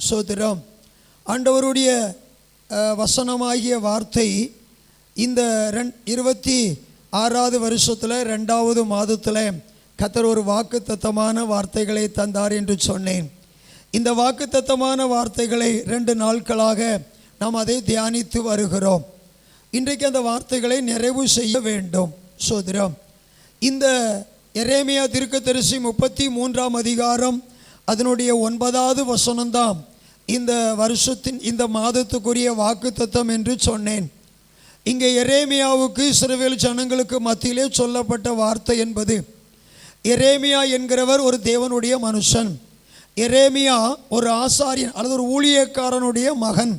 சோதரம் ஆண்டவருடைய வசனமாகிய வார்த்தை இந்த 26வது வருஷத்தில் 2வது மாதத்தில் கர்த்தர் ஒரு வாக்குத்தத்தமான வார்த்தைகளை தந்தார் என்று சொன்னேன். இந்த வாக்குத்தத்தமான வார்த்தைகளை 2 நாட்களாக நாம் அதை தியானித்து வருகிறோம். இன்றைக்கு அந்த வார்த்தைகளை நிறைவு செய்ய வேண்டும். சோதரம் இந்த எரேமியா தீர்க்கதரிசி 33ஆம் அதிகாரம் அதனுடைய 9வது வசனம்தான் இந்த வருஷத்தின் இந்த மாதத்துக்குரிய வாக்குத்தத்தம் என்று சொன்னேன். இங்கே எரேமியாவுக்கு இஸ்ரவேல் ஜனங்களுக்கு மத்தியிலே சொல்லப்பட்ட வார்த்தை என்பது, எரேமியா என்கிறவர் ஒரு தேவனுடைய மனுஷன். எரேமியா ஒரு ஆசாரியன் அல்லது ஒரு ஊழியக்காரனுடைய மகன்.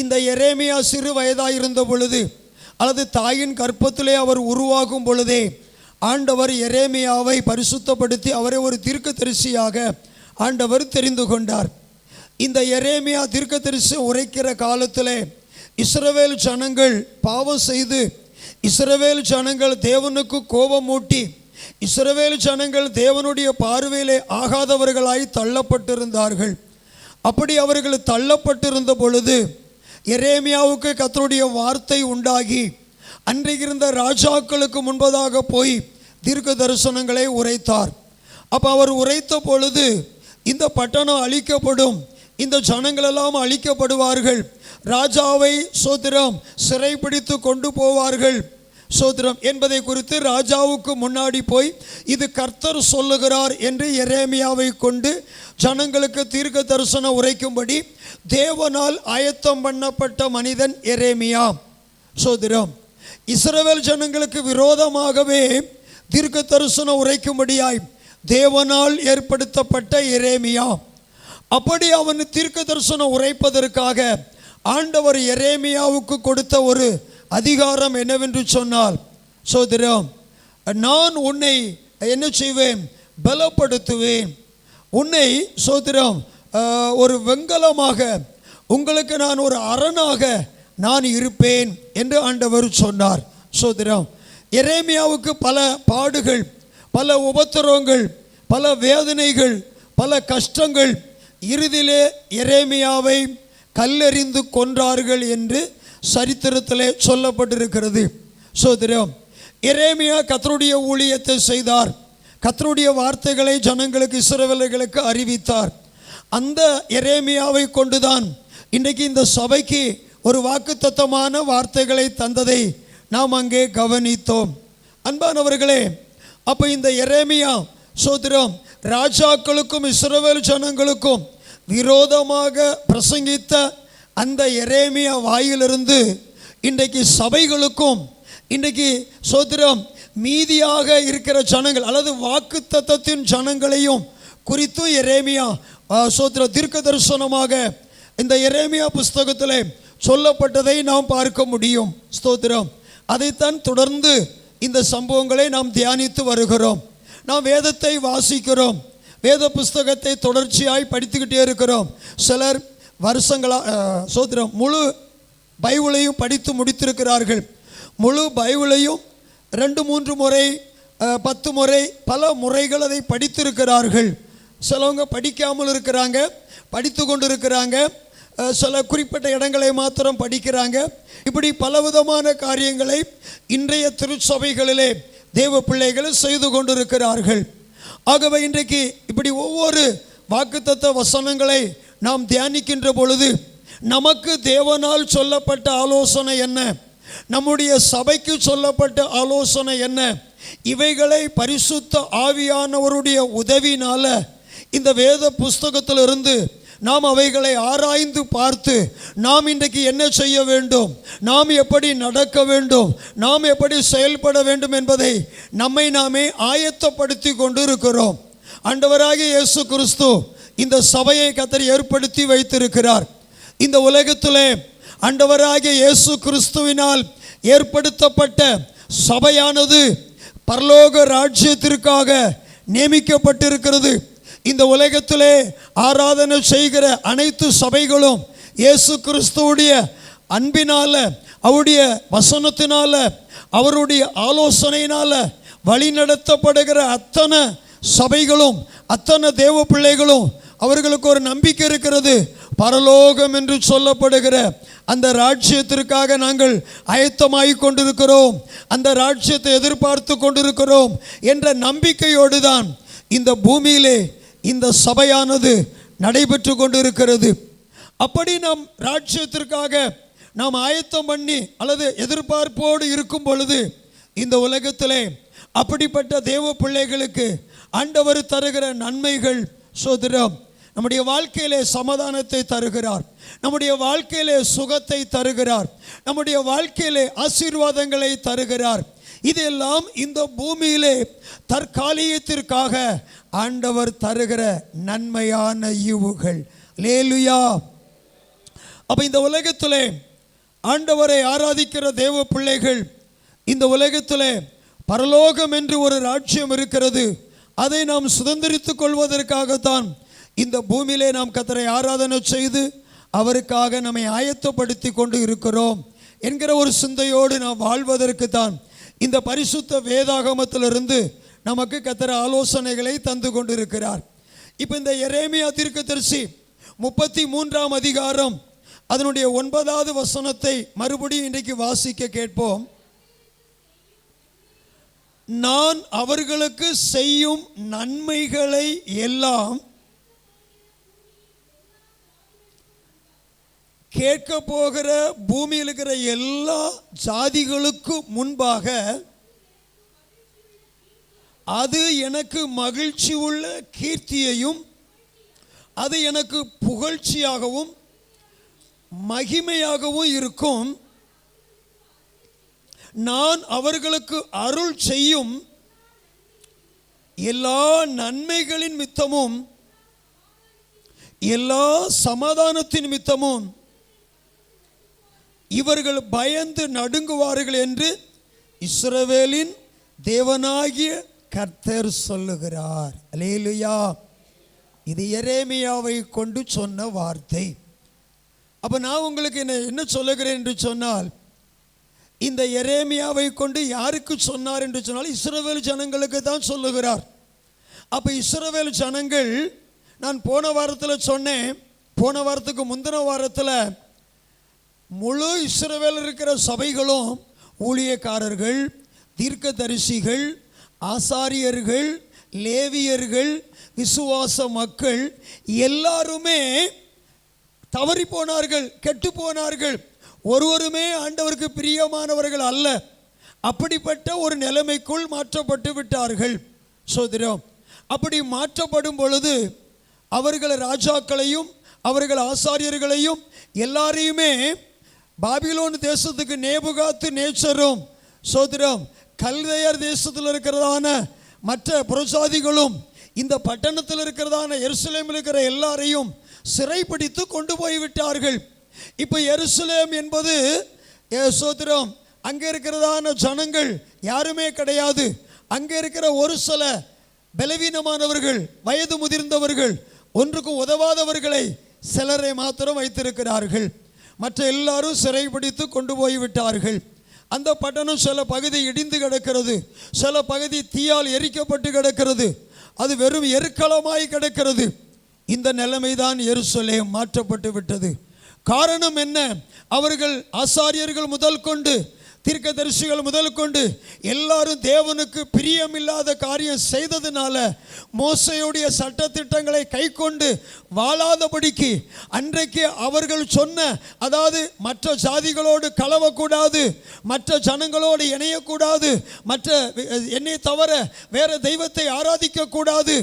இந்த எரேமியா சிறு வயதாயிருந்த பொழுது அல்லது தாயின் கற்பத்திலே அவர் உருவாகும் பொழுதே ஆண்டவர் எரேமியாவை பரிசுத்தப்படுத்தி அவரை ஒரு தீர்க்கதரிசியாக ஆண்டவர் தெரிந்து கொண்டார். இந்த எரேமியா தீர்க்கதரிசி உரைக்கிற காலத்தில் இஸ்ரவேல் ஜனங்கள் பாவம் செய்து, இஸ்ரவேல் ஜனங்கள் தேவனுக்கு கோபம் மூட்டி, இஸ்ரவேல் ஜனங்கள் தேவனுடைய பார்வையிலே ஆகாதவர்களாய் தள்ளப்பட்டிருந்தார்கள். அப்படி அவர்கள் தள்ளப்பட்டிருந்த பொழுது எரேமியாவுக்கு கர்த்தருடைய வார்த்தை உண்டாகி அன்றைக்கு இருந்த ராஜாக்களுக்கு முன்பதாக போய் தீர்க்க தரிசனங்களை உரைத்தார். அப்போ அவர் உரைத்த பொழுது இந்த பட்டணம் அழிக்கப்படும், இந்த ஜனங்களெல்லாம் அழிக்கப்படுவார்கள், ராஜாவை சோத்திரம் சிறைப்பிடித்து கொண்டு போவார்கள் சோத்திரம் என்பதை குறித்து ராஜாவுக்கு முன்னாடி போய் இது கர்த்தர் சொல்லுகிறார் என்று எரேமியாவை கொண்டு ஜனங்களுக்கு தீர்க்க தரிசனம் உரைக்கும்படி தேவனால் ஆயத்தம் பண்ணப்பட்ட மனிதன் எரேமியா. சோத்திரம் இஸ்ரவேல் ஜனங்களுக்கு விரோதமாகவே தீர்க்க தரிசனம் உரைக்கும்படியாய் தேவனால் ஏற்படுத்தப்பட்ட எரேமியா. அப்படி அவன் தீர்க்க தரிசனம் உரைப்பதற்காக ஆண்டவர் எரேமியாவுக்கு கொடுத்த ஒரு அதிகாரம் என்னவென்று சொன்னால், சோதரம் நான் உன்னை என்ன செய்வேன், பலப்படுத்துவேன், உன்னை சோதரம் ஒரு வெங்கலமாக, உங்களுக்கு நான் ஒரு அரணாக நான் இருப்பேன் என்று ஆண்டவர் சொன்னார். சோதரம் எரேமியாவுக்கு பல பாடுகள், பல உபத்திரவங்கள், பல வேதனைகள், பல கஷ்டங்கள், இறுதியிலே எரேமியாவை கல்லெறிந்து கொன்றார்கள் என்று சரித்திரத்திலே சொல்லப்பட்டிருக்கிறது. சோதரம் எரேமியா கர்த்தருடைய ஊழியத்தை செய்தார், கர்த்தருடைய வார்த்தைகளை ஜனங்களுக்கு இஸ்ரவேலர்களுக்கு அறிவித்தார். அந்த எரேமியாவை கொண்டுதான் இன்றைக்கு இந்த சபைக்கு ஒரு வாக்குத்தத்தமான வார்த்தைகளை தந்ததை நாம் அங்கே கவனித்தோம். அன்பானவர்களே, அப்போ இந்த எரேமியா சோதரம் ராஜாக்களுக்கும் இஸ்ரவேல் ஜனங்களுக்கும் விரோதமாக பிரசங்கித்த அந்த எரேமியா வாயிலிருந்து இன்றைக்கு சபைகளுக்கும் இன்றைக்கு சோதரம் மீதியாக இருக்கிற ஜனங்கள் அல்லது வாக்குத்தத்தத்தின் ஜனங்களையும் குறித்து எரேமியா சோதர தீர்க்க தரிசனமாக இந்த எரேமியா புஸ்தகத்தில் சொல்லப்பட்டதை நாம் பார்க்க முடியும். ஸ்தோத்திரம். அதைத்தான் தொடர்ந்து இந்த சம்பவங்களை நாம் தியானித்து வருகிறோம். நாம் வேதத்தை வாசிக்கிறோம், வேத புஸ்தகத்தை தொடர்ச்சியாய் படித்துக்கிட்டே இருக்கிறோம். சிலர் வருஷங்களாக சோதரம் முழு பைபிளையும் படித்து முடித்திருக்கிறார்கள். முழு பைபிளையும் 2-3 முறை 10 முறை பல முறைகள் அதை படித்திருக்கிறார்கள். சிலவங்க படிக்காமல் இருக்கிறாங்க, படித்து கொண்டு இருக்கிறாங்க, சில குறிப்பிட்ட இடங்களை மாத்திரம் படிக்கிறாங்க. இப்படி பலவிதமான காரியங்களை இன்றைய திருச்சபைகளிலே தேவ பிள்ளைகள் செய்து கொண்டிருக்கிறார்கள். ஆகவே இன்றைக்கு இப்படி ஒவ்வொரு வாக்குத்தத்த வசனங்களை நாம் தியானிக்கின்ற பொழுது நமக்கு தேவனால் சொல்லப்பட்ட ஆலோசனை என்ன, நம்முடைய சபைக்கு சொல்லப்பட்ட ஆலோசனை என்ன, இவைகளை பரிசுத்த ஆவியானவருடைய உதவினால இந்த வேத புஸ்தகத்திலிருந்து நாம் அவைகளை ஆராய்ந்து பார்த்து நாம் இன்றைக்கு என்ன செய்ய வேண்டும், நாம் எப்படி நடக்க வேண்டும், நாம் எப்படி செயல்பட வேண்டும் என்பதை நம்மை நாமே ஆயத்தப்படுத்தி கொண்டு இருக்கிறோம். ஆண்டவராகிய இயேசு கிறிஸ்து இந்த சபையை கர்த்தர் ஏற்படுத்தி வைத்திருக்கிறார். இந்த உலகத்திலே ஆண்டவராகிய இயேசு கிறிஸ்துவினால் ஏற்படுத்தப்பட்ட சபையானது பரலோக ராஜ்யத்திற்காக நியமிக்கப்பட்டிருக்கிறது. இந்த உலகத்திலே ஆராதனை செய்கிற அனைத்து சபைகளும் இயேசு கிறிஸ்துவுடைய அன்பினால, அவருடைய வசனத்தினால, அவருடைய ஆலோசனையினால வழி நடத்தப்படுகிற அத்தனை சபைகளும் அத்தனை தேவ பிள்ளைகளும் அவர்களுக்கு ஒரு நம்பிக்கை இருக்கிறது. பரலோகம் என்று சொல்லப்படுகிற அந்த ராஜ்யத்திற்காக நாங்கள் ஆயத்தமாகி கொண்டிருக்கிறோம், அந்த ராஜ்யத்தை எதிர்பார்த்து கொண்டிருக்கிறோம் என்ற நம்பிக்கையோடு தான் இந்த பூமியிலே இந்த சபையானது நடைபெற்று கொண்டிருக்கிறது. அப்படி நாம் ராஜ்யத்திற்காக நாம் ஆயத்தம் பண்ணி அல்லது எதிர்பார்ப்போடு இருக்கும் பொழுது இந்த உலகத்திலே அப்படிப்பட்ட தேவ பிள்ளைகளுக்கு ஆண்டவர் தருகிற நன்மைகள் சோதரம், நம்முடைய வாழ்க்கையிலே சமாதானத்தை தருகிறார், நம்முடைய வாழ்க்கையிலே சுகத்தை தருகிறார், நம்முடைய வாழ்க்கையிலே ஆசீர்வாதங்களை தருகிறார். இதெல்லாம் இந்த பூமியிலே தற்காலிகத்திற்காக ஆண்டவர் தருகிற நன்மையான ஈவுகள். அல்லேலூயா. அப்ப இந்த உலகத்திலே ஆண்டவரை ஆராதிக்கிற தேவ பிள்ளைகள், இந்த உலகத்திலே பரலோகம் என்று ஒரு ராஜ்யம் இருக்கிறது, அதை நாம் சுதந்திரித்துக் கொள்வதற்காகத்தான் இந்த பூமியிலே நாம் கர்த்தரை ஆராதனை செய்து அவருக்காக நம்மை ஆயத்தப்படுத்தி கொண்டு இருக்கிறோம் என்கிற ஒரு சிந்தையோடு நாம் வாழ்வதற்கு தான் இந்த பரிசுத்த வேதாகமத்திலிருந்து நமக்கு கர்த்தர் ஆலோசனைகளை தந்து கொண்டிருக்கிறார். இப்போ இந்த எரேமியா தீர்க்கதரிசி 33ஆம் அதிகாரம் அதனுடைய 9வது வசனத்தை மறுபடியும் இன்றைக்கு வாசிக்க கேட்போம். நான் அவர்களுக்கு செய்யும் நன்மைகளை எல்லாம் கேட்க போகிற பூமியில் இருக்கிற எல்லா ஜாதிகளுக்கு முன்பாக அது எனக்கு மகிழ்ச்சி உள்ள கீர்த்தியையும் அது எனக்கு புகழ்ச்சியாகவும் மகிமையாகவும் இருக்கும். நான் அவர்களுக்கு அருள் செய்யும் எல்லா நன்மைகளின் மித்தமும் எல்லா சமாதானத்தின் மித்தமும் இவர்கள் பயந்து நடுங்குவார்கள் என்று இஸ்ரவேலின் தேவனாகிய கர்த்தர் சொல்லுகிறார். அல்லேலூயா. இது எரேமியாவை கொண்டு சொன்ன வார்த்தை. அப்ப நான் உங்களுக்கு என்ன சொல்லுகிறேன் என்று சொன்னால், இந்த எரேமியாவை கொண்டு யாருக்கு சொன்னார் என்று சொன்னால் இஸ்ரவேல் ஜனங்களுக்கு தான் சொல்லுகிறார். அப்ப இஸ்ரவேல் ஜனங்கள், நான் போன வாரத்தில் சொன்னேன், போன வாரத்துக்கு முந்தின வாரத்தில் முழு இஸ்ரவேல் இருக்கிற சபைகளும் ஊழியக்காரர்கள், தீர்க்கதரிசிகள், ஆசாரியர்கள், லேவியர்கள், விசுவாச மக்கள் எல்லாருமே தவறி போனார்கள், கெட்டு போனார்கள். ஒருவருமே ஆண்டவருக்கு பிரியமானவர்கள் அல்ல. அப்படிப்பட்ட ஒரு நிலைமைக்குள் மாற்றப்பட்டு விட்டார்கள். சோதரம், அப்படி மாற்றப்படும் பொழுது அவர்கள் ராஜாக்களையும் அவர்கள் ஆசாரியர்களையும் எல்லாரையுமே பாபிலோன் தேசத்துக்கு நேபுகாத்து நேச்சரும் சோதரம் கல்தையர் தேசத்தில் இருக்கிறதான மற்ற புறஜாதிகளும் இந்த பட்டணத்தில் இருக்கிறதான எருசலேமில் இருக்கிற எல்லாரையும் சிறைப்பிடித்து கொண்டு போய்விட்டார்கள். இப்போ எருசலேம் என்பது சோதரம் அங்கே இருக்கிறதான ஜனங்கள் யாருமே கிடையாது. அங்கே இருக்கிற ஒரு சில பலவீனமானவர்கள், வயது முதிர்ந்தவர்கள், ஒன்றுக்கும் உதவாதவர்களை சிலரை மாத்திரம் வைத்திருக்கிறார்கள். மற்ற எல்லாரும் சிறைப்பிடித்து கொண்டு போய்விட்டார்கள். அந்த பட்டணம் சில பகுதி இடிந்து கிடக்கிறது, சில பகுதி தீயால் எரிக்கப்பட்டு கிடக்கிறது, அது வெறும் எருக்களமாய் கிடக்கிறது. இந்த நிலைமைதான் எருசலேம் மாற்றப்பட்டு விட்டது. காரணம் என்ன? அவர்கள் ஆசாரியர்கள் முதல் கொண்டு தீர்க்கதரிசிகள் முதல் கொண்டு எல்லாரும் தேவனுக்கு பிரியமில்லாத காரியம் செய்ததுனால மோசேயுடைய சட்டத்திட்டங்களை கை கொண்டு வாழாதபடிக்கு அன்றைக்கு அவர்கள் சொன்ன, அதாவது மற்ற ஜாதிகளோடு கலவக்கூடாது, மற்ற ஜனங்களோடு இணையக்கூடாது, மற்ற என்னை தவிர வேற தெய்வத்தை ஆராதிக்க கூடாது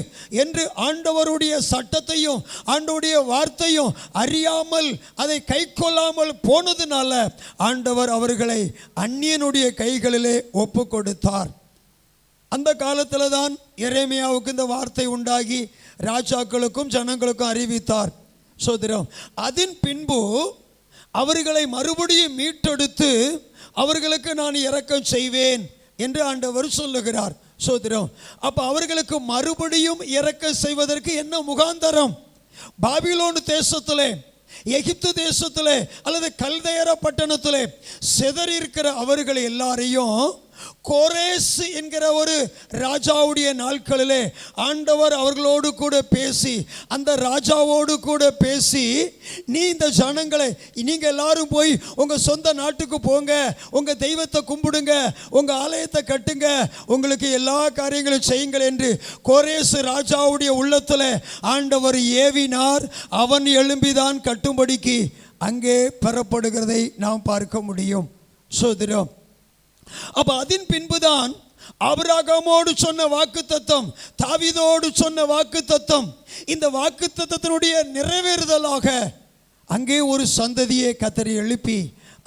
என்று ஆண்டவருடைய சட்டத்தையும் ஆண்டவருடைய வார்த்தையும் அறியாமல் அதை கை கொள்ளாமல் போனதுனால ஆண்டவர் அவர்களை அந்நியனுடைய கைகளிலே ஒப்பு கொடுத்தார். அந்த காலத்தில் தான் எரேமியாவுக்கு இந்த வார்த்தை உண்டாகி ராஜாக்களுக்கும் ஜனங்களுக்கும் அறிவித்தார். சோதரம், அதன் பின்பு அவர்களை மறுபடியும் மீட்டெடுத்து அவர்களுக்கு நான் இரக்கம் செய்வேன் என்று ஆண்டவர் சொல்லுகிறார். சோதரம், அப்ப அவர்களுக்கு மறுபடியும் இரக்கம் செய்வதற்கு என்ன முகாந்தரம்? பாபிலோன் தேசத்திலே, எகிப்து தேசத்திலே அல்லது கல்தேயர பட்டணத்திலே சிதறி இருக்கிற அவர்கள் எல்லாரையும் கோரேஸ் என்கிற ஒரு ராஜாவுடைய நாட்களிலே ஆண்டவர் அவர்களோடு கூட பேசி, அந்த ராஜாவோடு கூட பேசி, நீ இந்த ஜனங்களை, நீங்க எல்லாரும் போய் உங்க சொந்த நாட்டுக்கு போங்க, உங்க தெய்வத்தை கும்பிடுங்க, உங்க ஆலயத்தை கட்டுங்க, உங்களுக்கு எல்லா காரியங்களும் செய்யுங்கள் என்று கோரேஸ் ராஜாவுடைய உள்ளத்தில் ஆண்டவர் ஏவினார். அவன் எழும்பிதான் கட்டும்படிக்கு அங்கே பெறப்படுகிறதை நாம் பார்க்க முடியும். சோதரம், அப்ப அதன் பின்புதான் ஆபிரகாமோடு சொன்ன வாக்குத்தத்தம், தாவீதோடு சொன்ன வாக்குத்தத்தம், இந்த வாக்குத்தத்தத்தினுடைய நிறைவேறுதலாக அங்கே ஒரு சந்ததியை கர்த்தர் எழுப்பி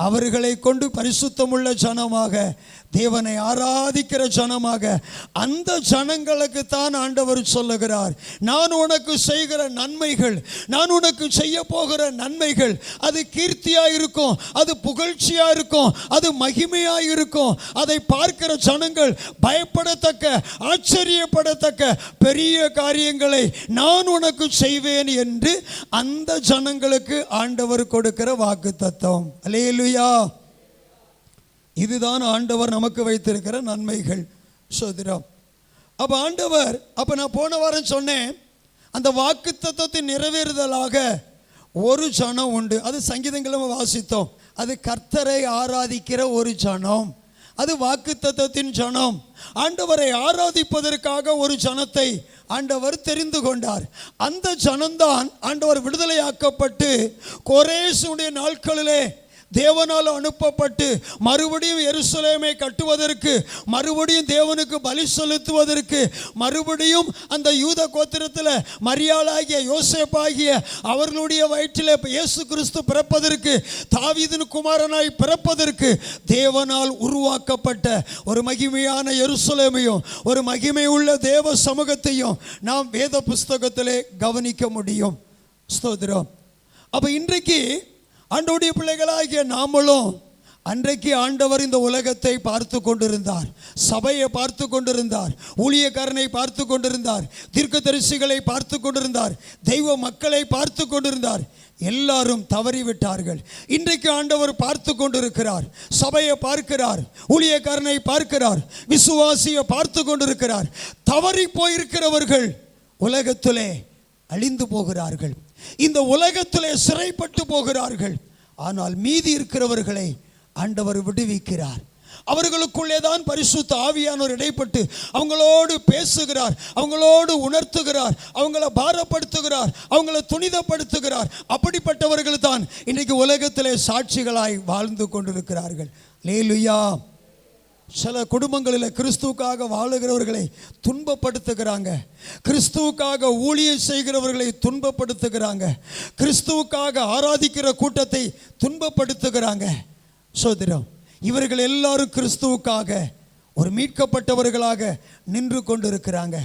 அவர்களை கொண்டு பரிசுத்தமுள்ள ஜனமாக, தேவனை ஆராதிக்கிற ஜனமாக, அந்த ஜனங்களுக்கு தான் ஆண்டவர் சொல்லுகிறார், நான் உனக்கு செய்கிற நன்மைகள், நான் உனக்கு செய்ய போகிற நன்மைகள், அது கீர்த்தியாக இருக்கும், அது புகழ்ச்சியாக இருக்கும், அது மகிமையாக இருக்கும். அதை பார்க்கிற ஜனங்கள் பயப்படத்தக்க, ஆச்சரியப்படத்தக்க பெரிய காரியங்களை நான் உனக்கு செய்வேன் என்று அந்த ஜனங்களுக்கு ஆண்டவர் கொடுக்கிற வாக்குத்தத்தம். அல்லேலூயா. இதுதான் ஆண்டவர் நமக்கு வைத்திருக்கிற நன்மைகள். சோதரம், அப்ப ஆண்டவர், அப்ப நான் போன வாரம் சொன்னேன், அந்த வாக்குத்தத்தத்தின் நிறைவேறுதலாக ஒரு ஜனம் உண்டு. அது சங்கீதங்களும் வாசித்தோம். அது கர்த்தரை ஆராதிக்கிற ஒரு ஜனம், அது வாக்குத்தத்தத்தின் ஜனம். ஆண்டவரை ஆராதிப்பதற்காக ஒரு ஜனத்தை ஆண்டவர் தெரிந்து கொண்டார். அந்த ஜனம்தான் ஆண்டவர் விடுதலையாக்கப்பட்டு கோரேசுடைய நாட்களிலே தேவனால் அனுப்பப்பட்டு மறுபடியும் எருசலேமை கட்டுவதற்கு, மறுபடியும் தேவனுக்கு பலி செலுத்துவதற்கு, மறுபடியும் அந்த யூத கோத்திரத்தில் மரியாளாகிய யோசேப்பாகிய அவர்களுடைய வயிற்றில் இயேசு கிறிஸ்து பிறப்பதற்கு, தாவீதின் குமாரனாய் பிறப்பதற்கு தேவனால் உருவாக்கப்பட்ட ஒரு மகிமையான எருசலேமையும் ஒரு மகிமை உள்ள தேவ சமூகத்தையும் நாம் வேத புஸ்தகத்திலே கவனிக்க முடியும். ஸ்தோத்திரம். அப்ப இன்றைக்கு ஆண்டவருடைய பிள்ளைகளாகிய நாமளும், அன்றைக்கு ஆண்டவர் இந்த உலகத்தை பார்த்து கொண்டிருந்தார், சபையை பார்த்து கொண்டிருந்தார், ஊழியக்காரனை பார்த்து கொண்டிருந்தார், தீர்க்கதரிசிகளை பார்த்து கொண்டிருந்தார், தெய்வ மக்களை பார்த்து கொண்டிருந்தார். எல்லாரும் தவறிவிட்டார்கள். இன்றைக்கு ஆண்டவர் பார்த்து கொண்டிருக்கிறார், சபையை பார்க்கிறார், ஊழியக்காரனை பார்க்கிறார், விசுவாசியை பார்த்து கொண்டிருக்கிறார். தவறி போயிருக்கிறவர்கள் உலகத்திலே அழிந்து போகிறார்கள், இந்த உலகத்திலே சிறைப்பட்டு போகிறார்கள். ஆனால் மீதி இருக்கிறவர்களை ஆண்டவர் விடுவிக்கிறார். அவர்களுக்குள்ளே தான் பரிசுத்த ஆவியானவர் இடைப்பட்டு அவங்களோடு பேசுகிறார், அவங்களோடு உணர்த்துகிறார், அவங்கள பாரப்படுத்துகிறார், அவங்கள துணிதப்படுத்துகிறார். அப்படிப்பட்டவர்கள் தான் இன்றைக்கு உலகத்திலே சாட்சிகளாய் வாழ்ந்து கொண்டிருக்கிறார்கள். அல்லேலூயா. சில குடும்பங்களில் கிறிஸ்துவுக்காக வாழுகிறவர்களை துன்பப்படுத்துகிறாங்க, கிறிஸ்துவுக்காக ஊழியம் செய்கிறவர்களை துன்பப்படுத்துகிறாங்க, கிறிஸ்துவுக்காக ஆராதிக்கிற கூட்டத்தை துன்பப்படுத்துகிறாங்க. சோதரம், இவர்கள் எல்லாரும் கிறிஸ்துவுக்காக ஒரு மீட்கப்பட்டவர்களாக நின்று கொண்டிருக்கிறாங்க.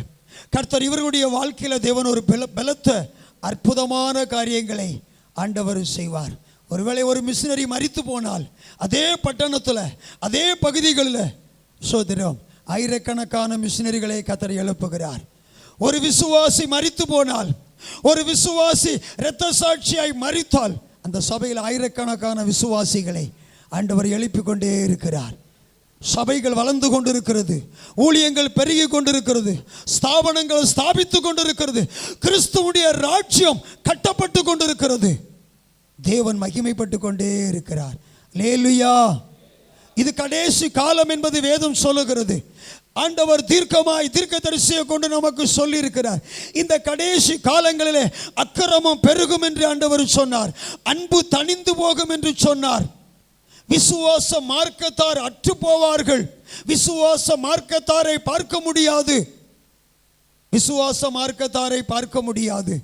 கர்த்தர் இவர்களுடைய வாழ்க்கையில் தேவன் ஒரு பலத்த அற்புதமான காரியங்களை ஆண்டவர் செய்வார். ஒருவேளை ஒரு மிஷினரி மரித்து போனால் அதே பட்டணத்தில், அதே பகுதிகளில் சோதரம் ஆயிரக்கணக்கான மிஷினரிகளை கர்த்தர் எழுப்புகிறார். ஒரு விசுவாசி மரித்து போனால், ஒரு விசுவாசி இரத்த சாட்சியாய் மரித்தால், அந்த சபையில் ஆயிரக்கணக்கான விசுவாசிகளை ஆண்டவர் எழுப்பி கொண்டே இருக்கிறார். சபைகள் வளர்ந்து கொண்டிருக்கிறது, ஊழியங்கள் பெருகி கொண்டிருக்கிறது, ஸ்தாபனங்கள் ஸ்தாபித்து கொண்டிருக்கிறது, கிறிஸ்துவுடைய ராஜ்யம் கட்டப்பட்டு கொண்டிருக்கிறது. தேவன் மகிமைப்பட்டு கொண்டே இருக்கிறார். அல்லேலூயா. இது கடைசி காலம் என்பது வேதம் சொல்லுகிறது. ஆண்டவர் தீர்க்கமாய் தீர்க்கதரிசியை கொண்டு நமக்கு சொல்லி இருக்கிறார். இந்த கடைசி காலங்களிலே அக்கிரமம் பெருகும் என்று ஆண்டவர் சொன்னார், அன்பு தணிந்து போகும் என்று சொன்னார். விசுவாச மார்க்கத்தார் அற்று போவார்கள். விசுவாச மார்க்கத்தாரை பார்க்க முடியாது, விசுவாச மார்க்கத்தாரை பார்க்க முடியாது.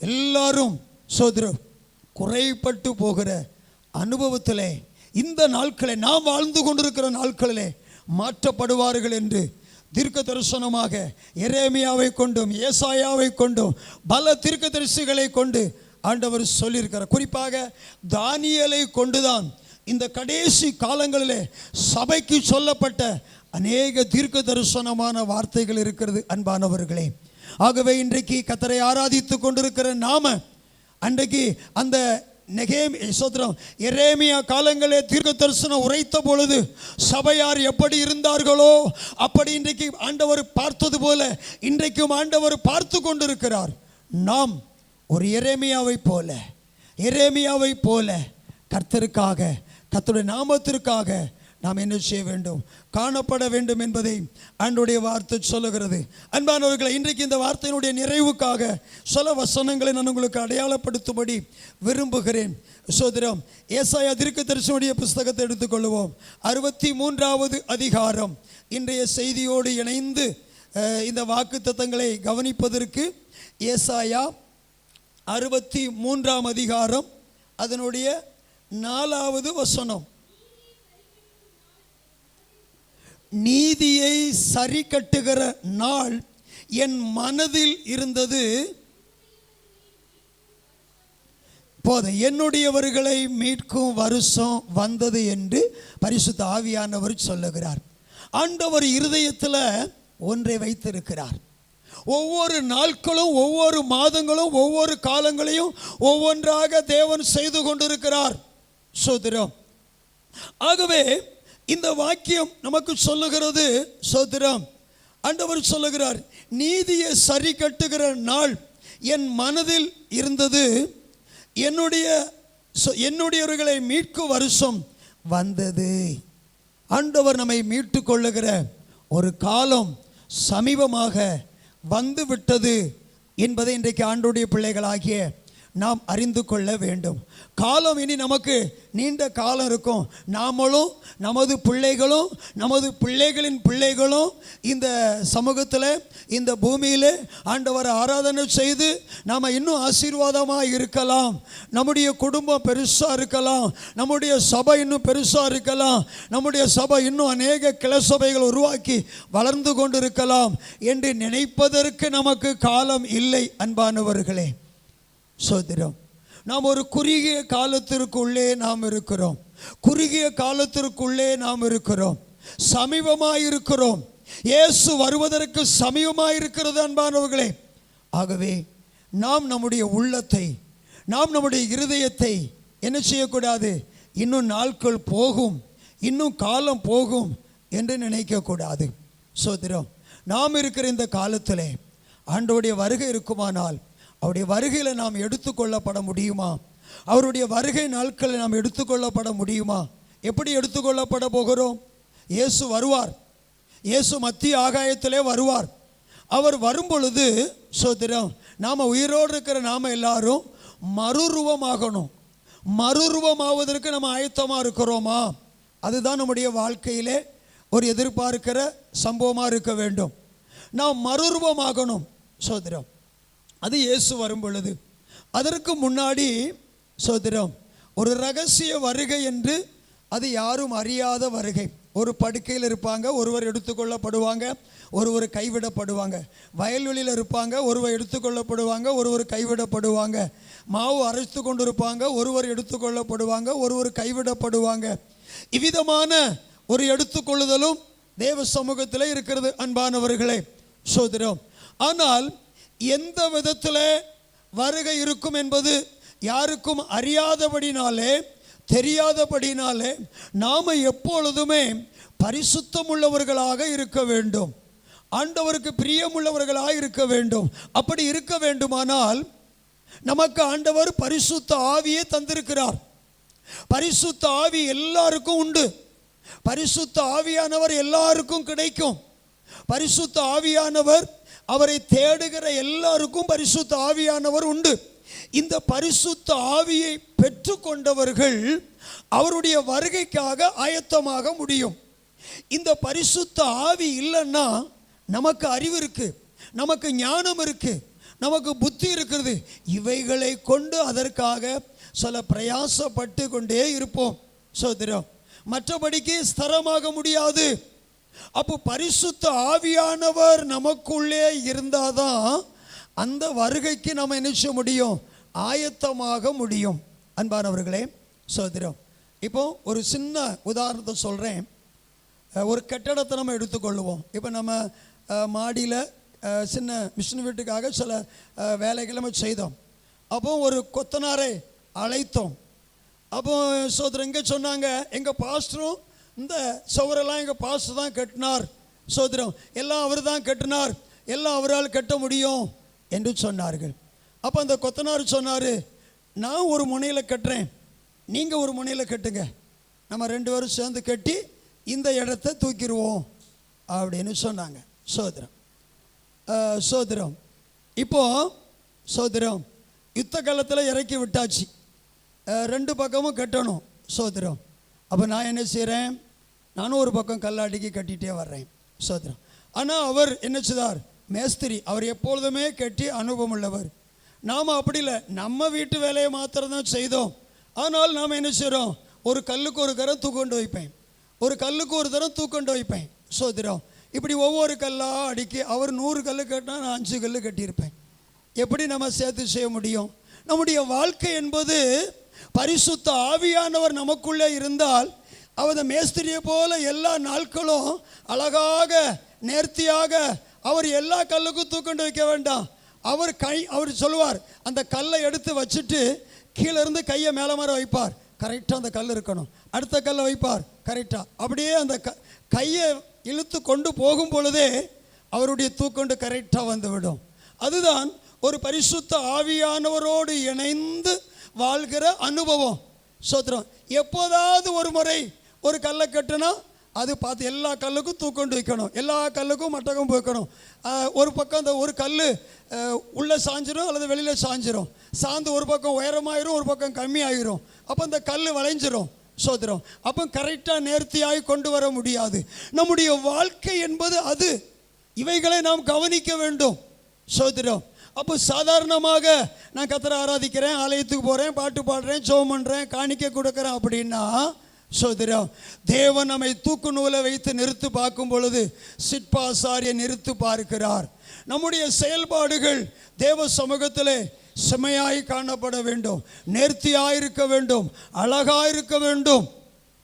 எல்லாரும் சோதரம் குறைப்பட்டு போகிற அனுபவத்திலே இந்த நாட்களை நாம் வாழ்ந்து கொண்டிருக்கிற நாட்களிலே மாற்றப்படுவார்கள் என்று தீர்க்க தரிசனமாக எரேமியாவை கொண்டும் ஏசாயாவை கொண்டும் பல தீர்க்க தரிசிகளை கொண்டு ஆண்டவர் சொல்லியிருக்கிறார். குறிப்பாக தானியேலை கொண்டுதான் இந்த கடைசி காலங்களிலே சபைக்கு சொல்லப்பட்ட அநேக தீர்க்க தரிசனமான வார்த்தைகள் இருக்கிறது. அன்பானவர்களே, ஆகவே இன்றைக்கு கர்த்தரை ஆராதித்து கொண்டிருக்கிற நாம அன்றைக்கு அந்த எரேமியா காலங்களே தீர்க்க தரிசனம் உரைத்த பொழுது சபையார் எப்படி இருந்தார்களோ அப்படி இன்றைக்கு ஆண்டவர் பார்த்தது போல இன்றைக்கும் ஆண்டவர் பார்த்து கொண்டிருக்கிறார். நாம் ஒரு எரேமியாவை போல கர்த்தருக்காக, கர்த்தருடைய நாமத்திற்காக நாம் என்ன செய்ய வேண்டும்? காணப்பட வேண்டும் என்பதை ஆண்டவருடைய வார்த்தை சொல்லுகிறது. அன்பானவர்களை, இன்றைக்கு இந்த வார்த்தையினுடைய நிறைவுக்காக சில வசனங்களை நான் உங்களுக்கு அடையாளப்படுத்தும்படி விரும்புகிறேன். சோதரம், ஏசாயா தீர்க்கதரிசியுடைய புஸ்தகத்தை எடுத்துக்கொள்வோம். 63வது அதிகாரம். இன்றைய செய்தியோடு இணைந்து இந்த வாக்குத்தத்தங்களை கவனிப்பதற்கு ஏசாயா 63ஆம் அதிகாரம் அதனுடைய 4வது வசனம். நீதியை சரி கட்டுகிற நாள் என் மனதில் இருந்தது போது, என்னுடையவர்களை மீட்கும் வருஷம் வந்தது என்று பரிசுத்த ஆவியானவர் சொல்லுகிறார். ஆண்டவர் இருதயத்தில் ஒன்றை வைத்திருக்கிறார். ஒவ்வொரு நாட்களும், ஒவ்வொரு மாதங்களும், ஒவ்வொரு காலங்களையும் ஒவ்வொன்றாக தேவன் செய்து கொண்டிருக்கிறார். சோதரம், ஆகவே இந்த வாக்கியம் நமக்கு சொல்லுகிறது. சோதரம், ஆண்டவர் சொல்லுகிறார், நீதியை சரி கட்டுகிற நாள் என் மனதில் இருந்தது, என்னுடையவர்களை மீட்கும் வருஷம் வந்தது. ஆண்டவர் நம்மை மீட்டு கொள்ளுகிற ஒரு காலம் சமீபமாக வந்து விட்டது என்பதை இன்றைக்கு ஆண்டவருடைய பிள்ளைகளாகிய நாம் அறிந்து கொள்ள வேண்டும். காலம் இனி நமக்கு நீண்ட காலம் இருக்கும். நாமளும் நமது பிள்ளைகளும் நமது பிள்ளைகளின் பிள்ளைகளும் இந்த சமூகத்தில், இந்த பூமியில் ஆண்டவரை ஆராதனை செய்து நாம் இன்னும் ஆசீர்வாதமாக இருக்கலாம். நம்முடைய குடும்பம் பெருசாக இருக்கலாம், நம்முடைய சபை இன்னும் பெருசாக இருக்கலாம், நம்முடைய சபை இன்னும் அநேக கிளை சபைகள் உருவாக்கி வளர்ந்து கொண்டு இருக்கலாம் என்று நினைப்பதற்கு நமக்கு காலம் இல்லை. அன்பானவர்களே, சோதரம், நாம் ஒரு குறுகிய காலத்திற்குள்ளே நாம் இருக்கிறோம். குறுகிய காலத்திற்குள்ளே நாம் இருக்கிறோம். சமீபமாக இருக்கிறோம். இயேசு வருவதற்கு சமீபமாக இருக்கிறது அன்பானவர்களே. ஆகவே நாம் நம்முடைய உள்ளத்தை, நாம் நம்முடைய இருதயத்தை என்ன செய்யக்கூடாது? இன்னும் நாட்கள் போகும், இன்னும் காலம் போகும் என்று நினைக்கக்கூடாது. சோதரம், நாம் இருக்கிற இந்த காலத்தில் ஆண்டவருடைய வருகை இருக்குமானால் அவருடைய வருகையில் நாம் எடுத்துக்கொள்ளப்பட முடியுமா? அவருடைய வருகை நாட்களில் நாம் எடுத்துக்கொள்ளப்பட முடியுமா? எப்படி எடுத்துக்கொள்ளப்பட போகிறோம்? இயேசு வருவார். இயேசு மத்திய ஆகாயத்திலே வருவார். அவர் வரும் பொழுது சோதரம், நாம் உயிரோடு இருக்கிற நாம் எல்லாரும் மறுரூபமாகணும். மறுரூபமாவதற்கு நம்ம ஆயத்தமாக இருக்கிறோமா? அதுதான் நம்முடைய வாழ்க்கையிலே ஒரு எதிர்பார்க்கிற சம்பவமாக இருக்க வேண்டும். நாம் மறுரூபமாகணும் சோதரம். அது இயேசு வரும் பொழுது. அதற்கு முன்னாடி சோதரம், ஒரு ரகசிய வருகை என்று, அது யாரும் அறியாத வருகை. ஒரு படுக்கையில் இருப்பாங்க, ஒருவர் எடுத்துக்கொள்ளப்படுவாங்க, ஒருவர் கைவிடப்படுவாங்க. வயல்வெளியில் இருப்பாங்க, ஒருவர் எடுத்துக்கொள்ளப்படுவாங்க, ஒருவர் கைவிடப்படுவாங்க. மாவு அரைத்து கொண்டு இருப்பாங்க, ஒருவர் எடுத்துக்கொள்ளப்படுவாங்க, ஒருவர் கைவிடப்படுவாங்க. இவ்விதமான ஒரு எடுத்துக்கொள்ளுதலும் தேவ சமூகத்தில் இருக்கிறது அன்பானவர்களே. சோதரம், ஆனால் எந்த விதத்தில் வருகை இருக்கும் என்பது யாருக்கும் அறியாதபடினாலே, தெரியாதபடினாலே நாம் எப்பொழுதுமே பரிசுத்தமுள்ளவர்களாக இருக்க வேண்டும். ஆண்டவருக்கு பிரியமுள்ளவர்களாக இருக்க வேண்டும். அப்படி இருக்க வேண்டுமானால் நமக்கு ஆண்டவர் பரிசுத்த ஆவியை தந்திருக்கிறார். பரிசுத்த ஆவி எல்லாருக்கும் உண்டு. பரிசுத்த ஆவியானவர் எல்லாருக்கும் கிடைக்கும். பரிசுத்த ஆவியானவர், அவரை தேடுகிற எல்லாருக்கும் பரிசுத்த ஆவியானவர் உண்டு. இந்த பரிசுத்த ஆவியை பெற்றுக்கொண்டவர்கள் அவருடைய வருகைக்காக ஆயத்தமாக முடியும். இந்த பரிசுத்த ஆவி இல்லைன்னா நமக்கு அறிவு இருக்கு, நமக்கு ஞானம் இருக்கு, நமக்கு புத்தி இருக்கிறது. இவைகளை கொண்டு அதற்காக சில பிரயாசப்பட்டு கொண்டே இருப்போம் சோதரம். மற்றபடிக்கு ஸ்திரமாக முடியாது. அப்போ பரிசுத்த ஆவியானவர் நமக்குள்ளே இருந்தாதான் அந்த வருகைக்கு நம்ம என்ன செய்ய முடியும்? ஆயத்தமாக முடியும். அன்பானவர்களே சோதரம், இப்போ ஒரு சின்ன உதாரணத்தை சொல்கிறேன். ஒரு கட்டடத்தை நம்ம எடுத்துக்கொள்ளுவோம். இப்போ நம்ம மாடியில் சின்ன மிஷின் வீட்டுக்காக சில வேலைகளை நம்ம செய்தோம். அப்போ ஒரு கொத்தனாரை அழைத்தோம். அப்போ சோதரன் இங்கே சொன்னாங்க, எங்கள் பாஸ்டரும் இந்த சுவரெல்லாம் எங்கள் பாஸ்டர் தான் கட்டினார், சோதரம் எல்லாம் அவர் தான் கட்டினார், எல்லாம் அவரால் கட்ட முடியும் என்று சொன்னார்கள். அப்போ அந்த கொத்தனார் சொன்னார், நான் ஒரு முனையில் கட்டுறேன், நீங்கள் ஒரு முனையில் கட்டுங்க, நம்ம 2 பேரும் சேர்ந்து கட்டி இந்த இடத்த தூக்கிடுவோம் அப்படின்னு சொன்னாங்க. சோதரம் இப்போ சோதரம் யுத்த காலத்தில் இறக்கி விட்டாச்சு, 2 பக்கமும் கட்டணும் சோதரம். அப்போ நான் என்ன செய்கிறேன், நானும் ஒரு பக்கம் கல்லாடிக்கு கட்டிகிட்டே வர்றேன் சோதரம். ஆனால் அவர் என்ன செய்தார், மேஸ்திரி, அவர் எப்பொழுதுமே கட்டி அனுபவம் உள்ளவர். நாம் அப்படி இல்லை, நம்ம வீட்டு வேலையை மாத்திரம்தான் செய்தோம். ஆனால் நாம் என்ன செய்கிறோம், ஒரு கல்லுக்கு ஒரு தரம் தூக்கொண்டு வைப்பேன், ஒரு கல்லுக்கு ஒரு தரம் தூக்கொண்டு வைப்பேன் சோதரம். இப்படி ஒவ்வொரு கல்லாக அடிக்கி அவர் 100 கல் கட்டினா நான் 5 கல் கட்டியிருப்பேன். எப்படி நம்ம சேர்த்து செய்ய முடியும்? நம்முடைய வாழ்க்கை என்பது பரிசுத்த ஆவியானவர் நமக்குள்ளே இருந்தால் அவர் மேஸ்திரியை போல எல்லா நாட்களும் அழகாக நேர்த்தியாக அவர் எல்லா கல்லுக்கும் தூக்கொண்டு வைக்க வேண்டாம். அவர் சொல்லுவார், அந்த கல்லை எடுத்து வச்சுட்டு கீழே இருந்து கையை மேலே மாற வைப்பார், கரெக்டாக அந்த கல் இருக்கணும், அடுத்த கல்லை வைப்பார் கரெக்டாக, அப்படியே அந்த கையை இழுத்து கொண்டு போகும் பொழுதே அவருடைய தூக்கொண்டு கரெக்டாக வந்துவிடும். அதுதான் ஒரு பரிசுத்த ஆவியானவரோடு இணைந்து வாழ்கிற அனுபவம். சோத்திரம். எப்போதாவது ஒரு முறை ஒரு கல்லை கட்டுனா அது பார்த்து எல்லா கல்லுக்கும் தூக்கொண்டு வைக்கணும், எல்லா கல்லுக்கும் மட்டகம் வைக்கணும். ஒரு பக்கம் அந்த ஒரு கல் உள்ளே சாஞ்சிரும் அல்லது வெளியில் சாஞ்சிரும், சாந்து ஒரு பக்கம் உயரமாயிரும் ஒரு பக்கம் கம்மியாயிரும், அப்போ அந்த கல் வளைஞ்சிரும் சோதரம். அப்போ கரெக்டாக நேர்த்தியாகி கொண்டு வர முடியாது. நம்முடைய வாழ்க்கை என்பது அது, இவைகளை நாம் கவனிக்க வேண்டும் சோதரம். அப்போ சாதாரணமாக நான் கர்த்தரை ஆராதிக்கிறேன், ஆலயத்துக்கு போகிறேன், பாட்டு பாடுறேன், ஜெபம் பண்ணுறேன், காணிக்கை கொடுக்குறேன் அப்படின்னா சோதரம், தேவன் நம்மை தூக்கு நூலை வைத்து நிறுத்து பார்க்கும் பொழுது சிற்பாசாரியை நிறுத்து பார்க்கிறார். நம்முடைய செயல்பாடுகள் தேவ சமூகத்திலே செமையாய் காணப்பட வேண்டும், நேர்த்தியாயிருக்க வேண்டும், அழகாயிருக்க வேண்டும்.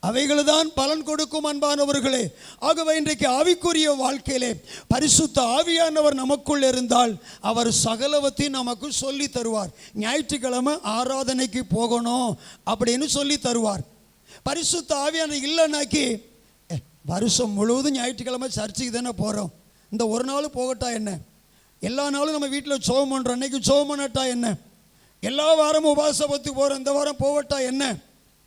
அவைகள் தான் பலன் கொடுக்கும் அன்பானவர்களே. ஆகவே இன்றைக்கு ஆவிக்குரிய வாழ்க்கையிலே பரிசுத்த ஆவியானவர் நமக்குள் இருந்தால் அவர் சகலவத்தையும் நமக்கு சொல்லி தருவார். ஞாயிற்றுக்கிழமை ஆராதனைக்கு போகணும் அப்படின்னு சொல்லி தருவார். பரிசுத்த ஆவியானவர் இல்லைனாக்கி வருஷம் முழுவதும் ஞாயிற்றுக்கிழமை சர்ச்சுக்கு தானே போகிறோம், இந்த ஒரு நாள் போகட்டா என்ன, எல்லா நாளும் நம்ம வீட்டில் ஜெபம் பண்ணுறோம், அன்னைக்கு ஜெபம் பண்ணட்டா என்ன, எல்லா வாரமும் உபாசபத்துக்கு போகிறோம், இந்த வாரம் போகட்டா என்ன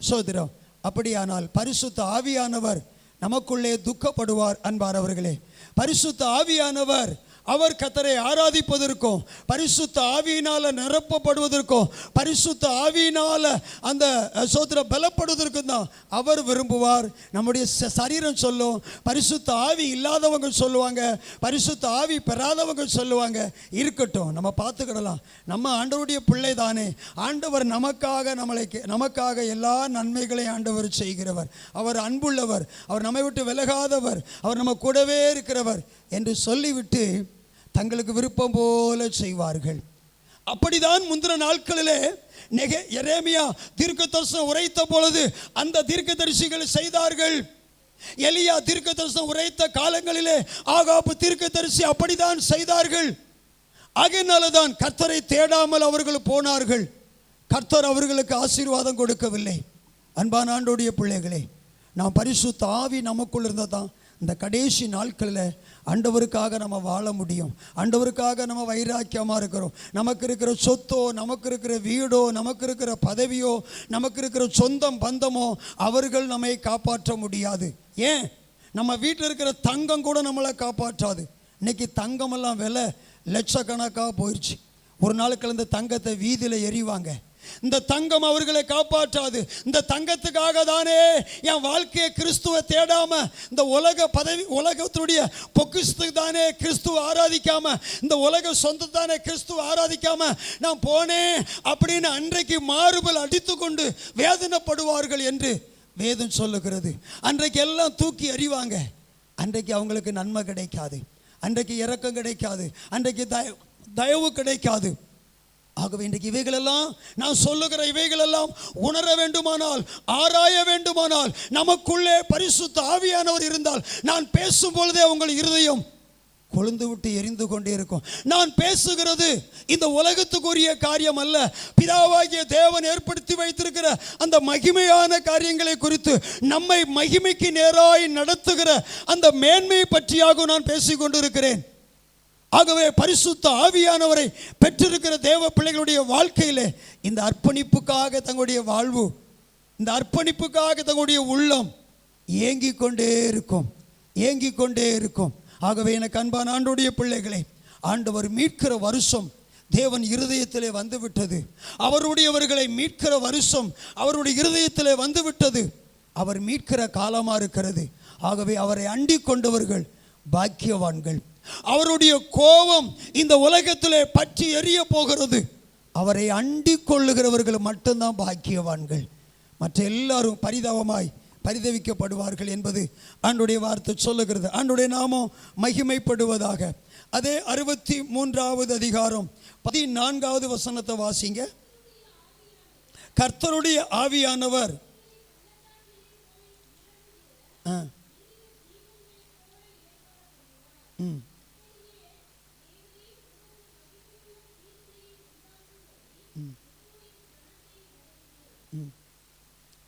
சோதரம். அப்படியானால் பரிசுத்த ஆவியானவர் நமக்குள்ளே துக்கப்படுவார் அன்பானவர்களே. பரிசுத்த ஆவியானவர் அவர் கர்த்தரை ஆராதிப்பதற்கும் பரிசுத்த ஆவியினால் நிரப்பப்படுவதற்கும் பரிசுத்த ஆவியினால் அந்த சோதர பலப்படுவதற்கும் தான் அவர் விரும்புவார். நம்முடைய சரீரம் சொல்லும், பரிசுத்த ஆவி இல்லாதவங்க சொல்லுவாங்க, பரிசுத்த ஆவி பெறாதவங்க சொல்லுவாங்க. இருக்கட்டும், நம்ம பார்த்துக்கிடலாம், நம்ம ஆண்டவருடைய பிள்ளை தானே, ஆண்டவர் நமக்காக எல்லா நன்மைகளையும் ஆண்டவர் செய்கிறவர், அவர் அன்புள்ளவர், அவர் நம்மை விட்டு விலகாதவர், அவர் நம்ம கூடவே இருக்கிறவர் என்று சொல்லிவிட்டு தங்களுக்கு விருப்பம் போல செய்வார்கள். அப்படிதான் முந்தின நாட்களிலே எரேமியா தீர்க்கதரிசனம் உரைத்த பொழுது அந்த தீர்க்கதரிசிகள் செய்தார்கள். எலியா தீர்க்கதரிசனம் உரைத்த காலங்களிலே ஆகாபு தீர்க்கதரிசி அப்படித்தான் செய்தார்கள். ஆகையினால தான் கர்த்தரை தேடாமல் அவர்கள் போனார்கள். கர்த்தர் அவர்களுக்கு ஆசீர்வாதம் கொடுக்கவில்லை. அன்பான ஆண்டவருடைய பிள்ளைகளே, நாம் பரிசுத்த ஆவி நமக்குள் இருந்தால் தான் இந்த கடைசி நாட்களில் ஆண்டவருக்காக நம்ம வாழ முடியும். ஆண்டவருக்காக நம்ம வைராக்கியமாக இருக்கிறோம். நமக்கு இருக்கிற சொத்தோ, நமக்கு இருக்கிற வீடோ, நமக்கு இருக்கிற பதவியோ, நமக்கு இருக்கிற சொந்தம் பந்தமோ அவர்கள் நம்மை காப்பாற்ற முடியாது. ஏன், நம்ம வீட்டில் இருக்கிற தங்கம் கூட நம்மளை காப்பாற்றாது. இன்னைக்கு தங்கமெல்லாம் விலை லட்சக்கணக்காக போயிடுச்சு. ஒரு நாளுக்கு இந்த தங்கத்தை வீதியில் எறிவாங்க. இந்த தங்கம் அவர்களை காப்பாற்றாது. இந்த தங்கத்துக்காக தானே என் வாழ்க்கையை கிறிஸ்துவை தேடாம, இந்த உலக பதவி உலகத்துடைய பொக்கிஷத்துக்கு தானே கிறிஸ்துவ ஆராதிக்காம, இந்த உலக சொந்தத்தானே கிறிஸ்துவ ஆராதிக்காம நான் போனேன் அப்படின்னு அன்றைக்கு மாறுபல் அடித்து கொண்டு வேதனைப்படுவார்கள் என்று வேதம் சொல்லுகிறது. அன்றைக்கு எல்லாம் தூக்கி எறிவாங்க. அன்றைக்கு அவங்களுக்கு நன்மை கிடைக்காது, அன்றைக்கு இரக்கம் கிடைக்காது, அன்றைக்கு தயவு கிடைக்காது. ஆகவே இன்றைக்கு இவைகளெல்லாம் நான் சொல்லுகிற இவைகளெல்லாம் உணர வேண்டுமானால், ஆராய வேண்டுமானால் நமக்குள்ளே பரிசுத்த ஆவியானவர் இருந்தால், நான் பேசும் பொழுதே உங்கள் இருதயம் கொழுந்து விட்டு எரிந்து கொண்டே இருக்கும். நான் பேசுகிறது இந்த உலகத்துக்குரிய காரியம் அல்ல, பிதாவாகிய தேவன் ஏற்படுத்தி வைத்திருக்கிற அந்த மகிமையான காரியங்களை குறித்து, நம்மை மகிமைக்கு நேராய் நடத்துகிற அந்த மேன்மையை பற்றியாக நான் பேசிக் கொண்டிருக்கிறேன். ஆகவே பரிசுத்த ஆவியானவரை பெற்றிருக்கிற தேவ பிள்ளைகளுடைய வாழ்க்கையிலே இந்த அர்ப்பணிப்புக்காக தங்களுடைய வாழ்வு, இந்த அர்ப்பணிப்புக்காக தங்களுடைய உள்ளம் ஏங்கிக் கொண்டே இருக்கும். ஆகவே எனக்கு அன்பான ஆண்டவருடைய பிள்ளைகளை, ஆண்டவர் மீட்கிற வருஷம் தேவன் இருதயத்திலே வந்துவிட்டது. அவருடையவர்களை மீட்கிற வருஷம் அவருடைய இருதயத்திலே வந்துவிட்டது. அவர் மீட்கிற காலமாக இருக்கிறது. ஆகவே அவரை அண்டிக் கொண்டவர்கள் பாக்கியவான்கள். அவருடைய கோபம் இந்த உலகத்திலே பற்றி எரிய போகிறது. அவரை அண்டிக் கொள்ளுகிறவர்கள் மட்டும்தான் பாக்கியவான்கள். மற்ற எல்லாரும் பரிதவிக்கப்படுவார்கள் என்பது ஆண்டவருடைய வார்த்தை சொல்லுகிறது. ஆண்டவருடைய நாமம் மகிமைப்படுவதாக. அதே 63வது அதிகாரம் 14வது வசனத்தை வாசிங்க. கர்த்தருடைய ஆவியானவர்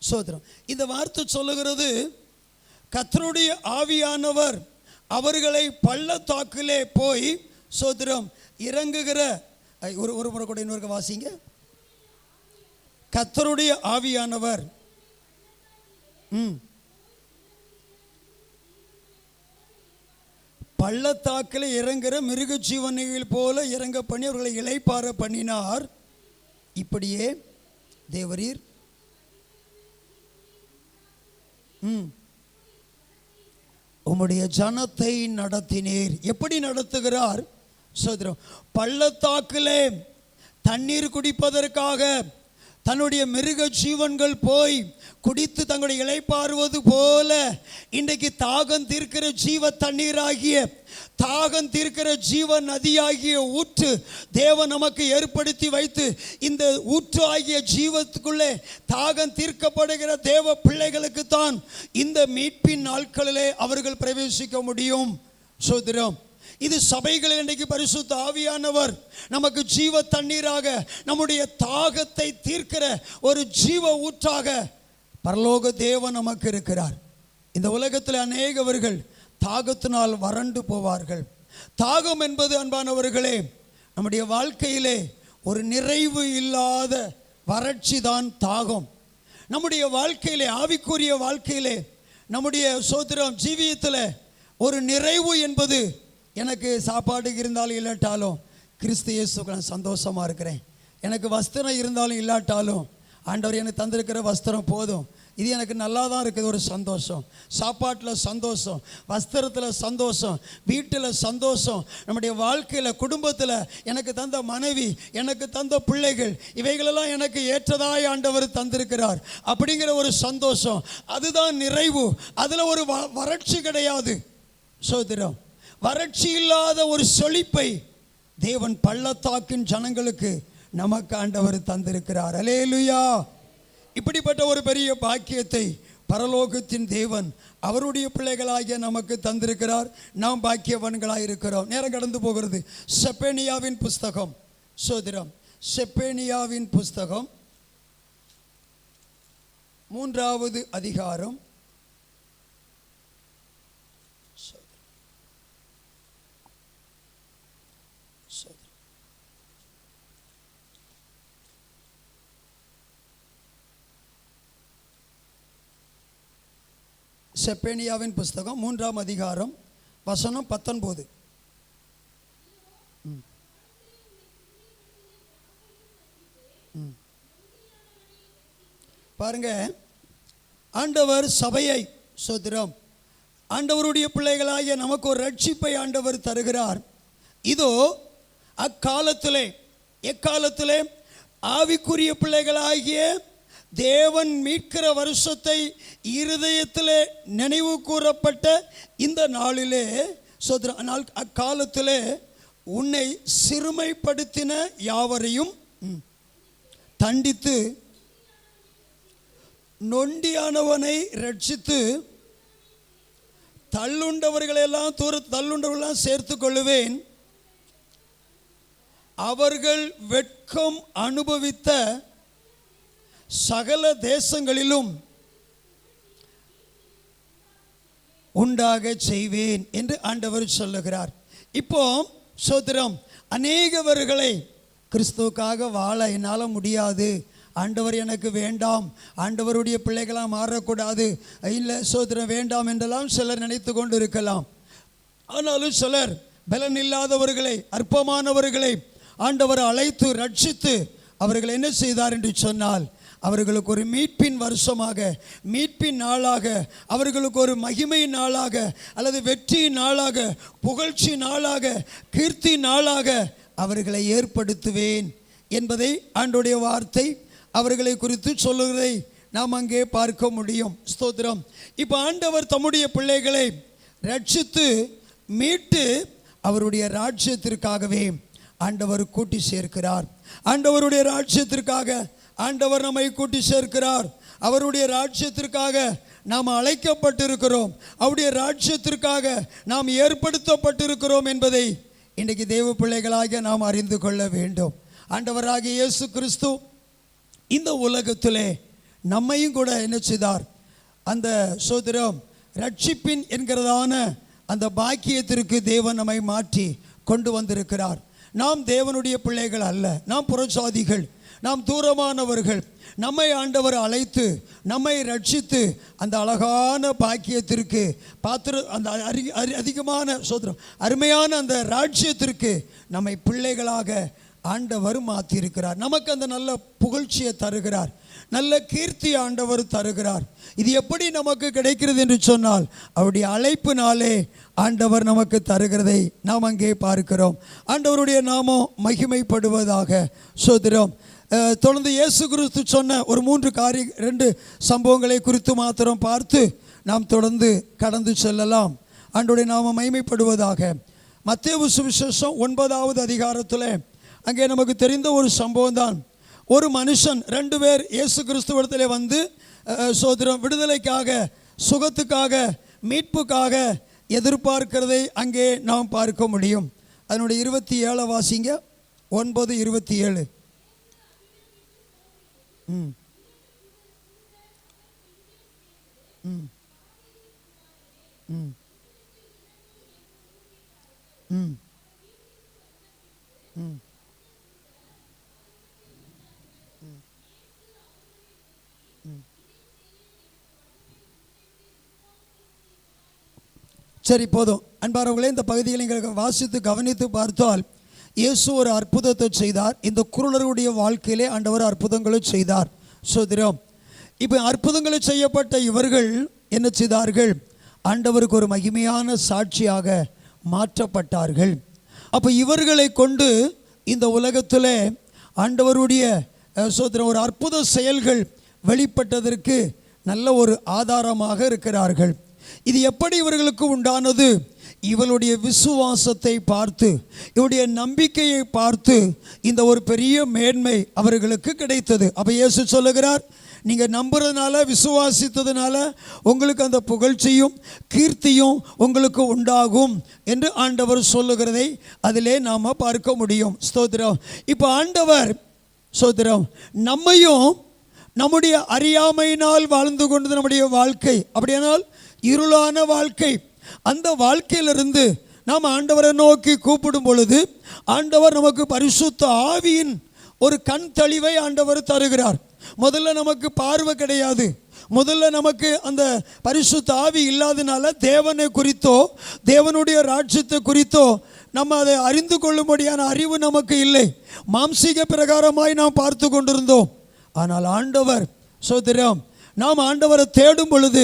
சோதரம். இந்த வார்த்தை சொல்லுகிறது, கர்த்தருடைய ஆவியானவர் அவர்களை பள்ளத்தாக்கிலே போய் சோதரம் இறங்குகிற. ஒரு முறை கூட இன்னொரு வாசிங்க. கர்த்தருடைய ஆவியானவர் பள்ளத்தாக்கில் இறங்குகிற மிருக ஜீவனைகள் போல இறங்க பண்ணி அவர்களை இளைப்பாற பண்ணினார். இப்படியே தேவரீர் உம்முடைய ஜனத்தை நடத்தினீர். எப்படி நடத்துகிறார் சோதரம்? பள்ளத்தாக்கிலே தண்ணீர் குடிப்பதற்காக தன்னுடைய மிருக ஜீவன்கள் போய் குடித்து தங்களுடைய இளைப்பாறுவது போல இன்றைக்கு தாகம் தீர்க்கிற ஜீவ தண்ணீராகிய, தாகம் தீர்க்கிற ஜீவ நதியாகிய ஊற்று தேவன் நமக்கு ஏற்படுத்தி வைத்து, இந்த ஊற்று ஆகிய ஜீவத்துக்குள்ளே தாகம் தீர்க்கப்படுகிற தேவ பிள்ளைகளுக்கு தான் இந்த மீட்பின் நாட்களிலே அவர்கள் பிரவேசிக்க முடியும். சோதரம், இது சபைகளில் இன்றைக்கு பரிசுத்த ஆவியானவர் நமக்கு ஜீவ தண்ணீராக, நம்முடைய தாகத்தை தீர்க்கிற ஒரு ஜீவ ஊற்றாக பரலோக தேவன் நமக்கு இருக்கிறார். இந்த உலகத்தில் அநேகவர்கள் தாகத்தினால் வறண்டு போவார்கள். தாகம் என்பது அன்பானவர்களே நம்முடைய வாழ்க்கையிலே ஒரு நிறைவு இல்லாத வறட்சி தான் தாகம். நம்முடைய வாழ்க்கையிலே, ஆவிக்குரிய வாழ்க்கையிலே, நம்முடைய சோதரம் ஜீவியத்தில் ஒரு நிறைவு என்பது, எனக்கு சாப்பாடு இருந்தாலும் இல்லாட்டாலும் கிறிஸ்து இயேசுக்கு நான் சந்தோஷமாக இருக்கிறேன். எனக்கு வஸ்திரம் இருந்தாலும் இல்லாட்டாலும் ஆண்டவர் எனக்கு தந்திருக்கிற வஸ்திரம் போதும், இது எனக்கு நல்லா தான் இருக்குது. ஒரு சந்தோஷம், சாப்பாட்டில் சந்தோஷம், வஸ்திரத்தில் சந்தோஷம், வீட்டில் சந்தோஷம், நம்முடைய வாழ்க்கையில், குடும்பத்தில் எனக்கு தந்த மனைவி, எனக்கு தந்த பிள்ளைகள், இவைகளெல்லாம் எனக்கு ஏற்றதாய் ஆண்டவர் தந்திருக்கிறார் அப்படிங்கிற ஒரு சந்தோஷம், அதுதான் நிறைவு. அதில் ஒரு வறட்சி கிடையாது. சோதரம், வறட்சி இல்லாத ஒரு செழிப்பை தேவன் பள்ளத்தாக்கின் ஜனங்களுக்கு நமக்கு ஆண்டவர் தந்திருக்கிறார். அல்லேலூயா. இப்படிப்பட்ட ஒரு பெரிய பாக்கியத்தை பரலோகத்தின் தேவன் அவருடைய பிள்ளைகளாகிய நமக்கு தந்திருக்கிறார். நாம் பாக்கியவான்களாக இருக்கிறோம். நேரம் கடந்து போகிறது. செப்பேனியாவின் புஸ்தகம், சோதரம், செப்பேனியாவின் புஸ்தகம் 3வது அதிகாரம். செப்பேனியாவின் புஸ்தகம் 3ஆம் அதிகாரம் வசனம் 19. பாருங்க, ஆண்டவர் சபையை, சோதரம், ஆண்டவருடைய பிள்ளைகளாகிய நமக்கு ஒரு ரட்சிப்பை ஆண்டவர் தருகிறார். இதோ அக்காலத்திலே, எக்காலத்திலே ஆவிக்குரிய பிள்ளைகளாகிய தேவன் மீட்கிற வருஷத்தை இருதயத்திலே நினைவு கூறப்பட்ட இந்த நாளிலே, சோதர, அக்காலத்திலே உன்னை சிறுமைப்படுத்தின யாவரையும் தண்டித்து நொண்டியானவனை ரட்சித்து தள்ளுண்டவர்களெல்லாம் தள்ளுண்டவர்களெல்லாம் சேர்த்து கொள்ளுவேன். அவர்கள் வெட்கம் அனுபவித்த சகல தேசங்களிலும் உண்டாக செய்வேன் என்று ஆண்டவர் சொல்லுகிறார். இப்போ சோதரம், அநேகவர்களை கிறிஸ்துவுக்காக வாழ என்னால் முடியாது, ஆண்டவர் எனக்கு வேண்டாம், ஆண்டவருடைய பிள்ளைகளாக மாறக்கூடாது, இல்லை சோதரம் வேண்டாம் என்றெல்லாம் சிலர் நினைத்து கொண்டு இருக்கலாம். ஆனாலும் சிலர் பலன் இல்லாதவர்களை, அற்பமானவர்களை ஆண்டவர் அழைத்து ரட்சித்து அவர்கள் என்ன செய்தார் என்று சொன்னால், அவர்களுக்கு ஒரு மீட்பின் வருஷமாக, மீட்பின் நாளாக, அவர்களுக்கு ஒரு மகிமை நாளாக, அல்லது வெற்றி நாளாக, புகழ்ச்சி நாளாக, கீர்த்தி நாளாக அவர்களை ஏற்படுத்துவேன் என்பதை ஆண்டவருடைய வார்த்தை அவர்களை குறித்து சொல்லுகிறதை நாம் அங்கே பார்க்க முடியும். ஸ்தோத்திரம். இப்போ ஆண்டவர் தம்முடைய பிள்ளைகளை ரட்சித்து மீட்டு அவருடைய ராஜ்யத்திற்காகவே ஆண்டவர் கூட்டி சேர்க்கிறார். ஆண்டவருடைய ராஜ்யத்திற்காக ஆண்டவர் நம்மை கூட்டி சேர்க்கிறார். அவருடைய ராஜ்யத்திற்காக நாம் அழைக்கப்பட்டிருக்கிறோம், அவருடைய ராஜ்யத்திற்காக நாம் ஏற்படுத்தப்பட்டிருக்கிறோம் என்பதை இன்றைக்கு தேவ பிள்ளைகளாக நாம் அறிந்து கொள்ள வேண்டும். ஆண்டவராகிய இயேசு கிறிஸ்து இந்த உலகத்திலே நம்மையும் கூட என்ன செய்தார், அந்த சோதரம் ரட்சிப்பின் என்கிறதான அந்த பாக்கியத்திற்கு தேவன் நம்மை மாற்றி கொண்டு வந்திருக்கிறார். நாம் தேவனுடைய பிள்ளைகள் அல்ல, நாம் புறஜாதிகள், நாம் தூரமானவர்கள். நம்மை ஆண்டவர் அழைத்து நம்மை ரட்சித்து அந்த அழகான பாக்கியத்திற்கு அந்த அதிகமான சோதரம் அருமையான அந்த ராஜ்யத்திற்கு நம்மை பிள்ளைகளாக ஆண்டவர் மாற்றியிருக்கிறார். நமக்கு அந்த நல்ல புகழ்ச்சியை தருகிறார், நல்ல கீர்த்தி ஆண்டவர் தருகிறார். இது எப்படி நமக்கு கிடைக்கிறது என்று சொன்னால், அவருடைய அழைப்பினாலே ஆண்டவர் நமக்கு தருகிறதை நாம் அங்கே பார்க்கிறோம். ஆண்டவருடைய நாமம் மகிமைப்படுவதாக. சோதரம், தொடர்ந்து இயேசு கிறிஸ்து சொன்ன ஒரு 2 சம்பவங்களை குறித்து மாத்திரம் பார்த்து நாம் தொடர்ந்து கடந்து செல்லலாம். ஆண்டவருடைய நாமம் மகிமைப்படுவதாக. மத்தேயு சுவிசேஷம் 9வது அதிகாரத்தில் அங்கே நமக்கு தெரிந்த ஒரு சம்பவம் தான். ஒரு மனுஷன் 2 பேர் இயேசு கிறிஸ்துவிடத்தில் வந்து சோதரம் விடுதலைக்காக, சுகத்துக்காக, மீட்புக்காக எதிர்பார்க்கிறதை அங்கே நாம் பார்க்க முடியும். அதனுடைய 27 வாசிங்க. 9:27. ம் ம் ம் ம் ம் சரி, போதும். அன்பானவர்களே, இந்த பகுதியில் நீங்கள் வாசித்து கவனித்து பார்த்தால், இயேசு ஒரு அற்புதத்தை செய்தார். இந்த குருடருடைய வாழ்க்கையிலே ஆண்டவர் அற்புதங்களை செய்தார். சோதரம், இப்போ அற்புதங்களை செய்யப்பட்ட இவர்கள் என்ன செய்தார்கள், ஆண்டவருக்கு ஒரு மகிமையான சாட்சியாக மாற்றப்பட்டார்கள். அப்போ இவர்களை கொண்டு இந்த உலகத்தில் ஆண்டவருடைய சோதரம் ஒரு அற்புத செயல்கள் வெளிப்பட்டதற்கு நல்ல ஒரு ஆதாரமாக இருக்கிறார்கள். இது எப்படி இவர்களுக்கு உண்டானது? இவளுடைய விசுவாசத்தை பார்த்து, இவருடைய நம்பிக்கையை பார்த்து இந்த ஒரு பெரிய மேன்மை அவர்களுக்கு கிடைத்தது. அப்போ இயேசு சொல்லுகிறார், நீங்கள் நம்புறதுனால, விசுவாசித்ததுனால உங்களுக்கு அந்த புகழ்ச்சியும் கீர்த்தியும் உங்களுக்கு உண்டாகும் என்று ஆண்டவர் சொல்லுகிறதை அதிலே நாம் பார்க்க முடியும். ஸ்தோத்திரம். இப்போ ஆண்டவர் ஸ்தோத்திரம் நம்மையும் நம்முடைய அறியாமையினால் வாழ்ந்து கொண்டது நம்முடைய வாழ்க்கை, அப்படியானால் இருளான வாழ்க்கை, அந்த வாழ்க்கையிலிருந்து நாம் ஆண்டவரை நோக்கி கூப்பிடும் பொழுது ஆண்டவர் நமக்கு பரிசுத்த ஆவியின் ஒரு கண் தெளிவை ஆண்டவர் தருகிறார். முதல்ல நமக்கு பார்வை கிடையாது, முதல்ல நமக்கு அந்த பரிசுத்த ஆவி இல்லாதனால தேவனை குறித்தோ தேவனுடைய ராஜ்யத்தை குறித்தோ நம்ம அதை அறிந்து கொள்ளும்படியான அறிவு நமக்கு இல்லை. மாம்சீக பிரகாரமாய் நாம் பார்த்து கொண்டிருந்தோம். ஆனால் ஆண்டவர் சோதரம், நாம் ஆண்டவரை தேடும் பொழுது,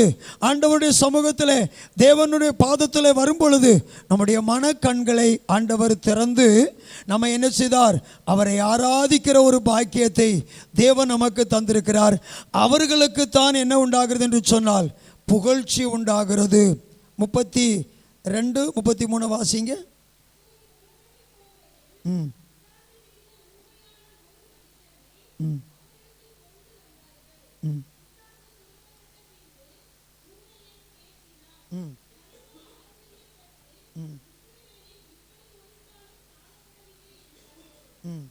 ஆண்டவருடைய சமூகத்தில் தேவனுடைய பாதத்தில் வரும் பொழுது நம்முடைய மனக்கண்களை ஆண்டவர் திறந்து நம்ம என்ன செய்தார், அவரை ஆராதிக்கிற ஒரு பாக்கியத்தை தேவன் நமக்கு தந்திருக்கிறார். அவர்களுக்கு தான் என்ன உண்டாகிறது என்று சொன்னால் புகழ்ச்சி உண்டாகிறது. 32, 33 வாசிங்க. ம் ம் ம் ம் ம் ம்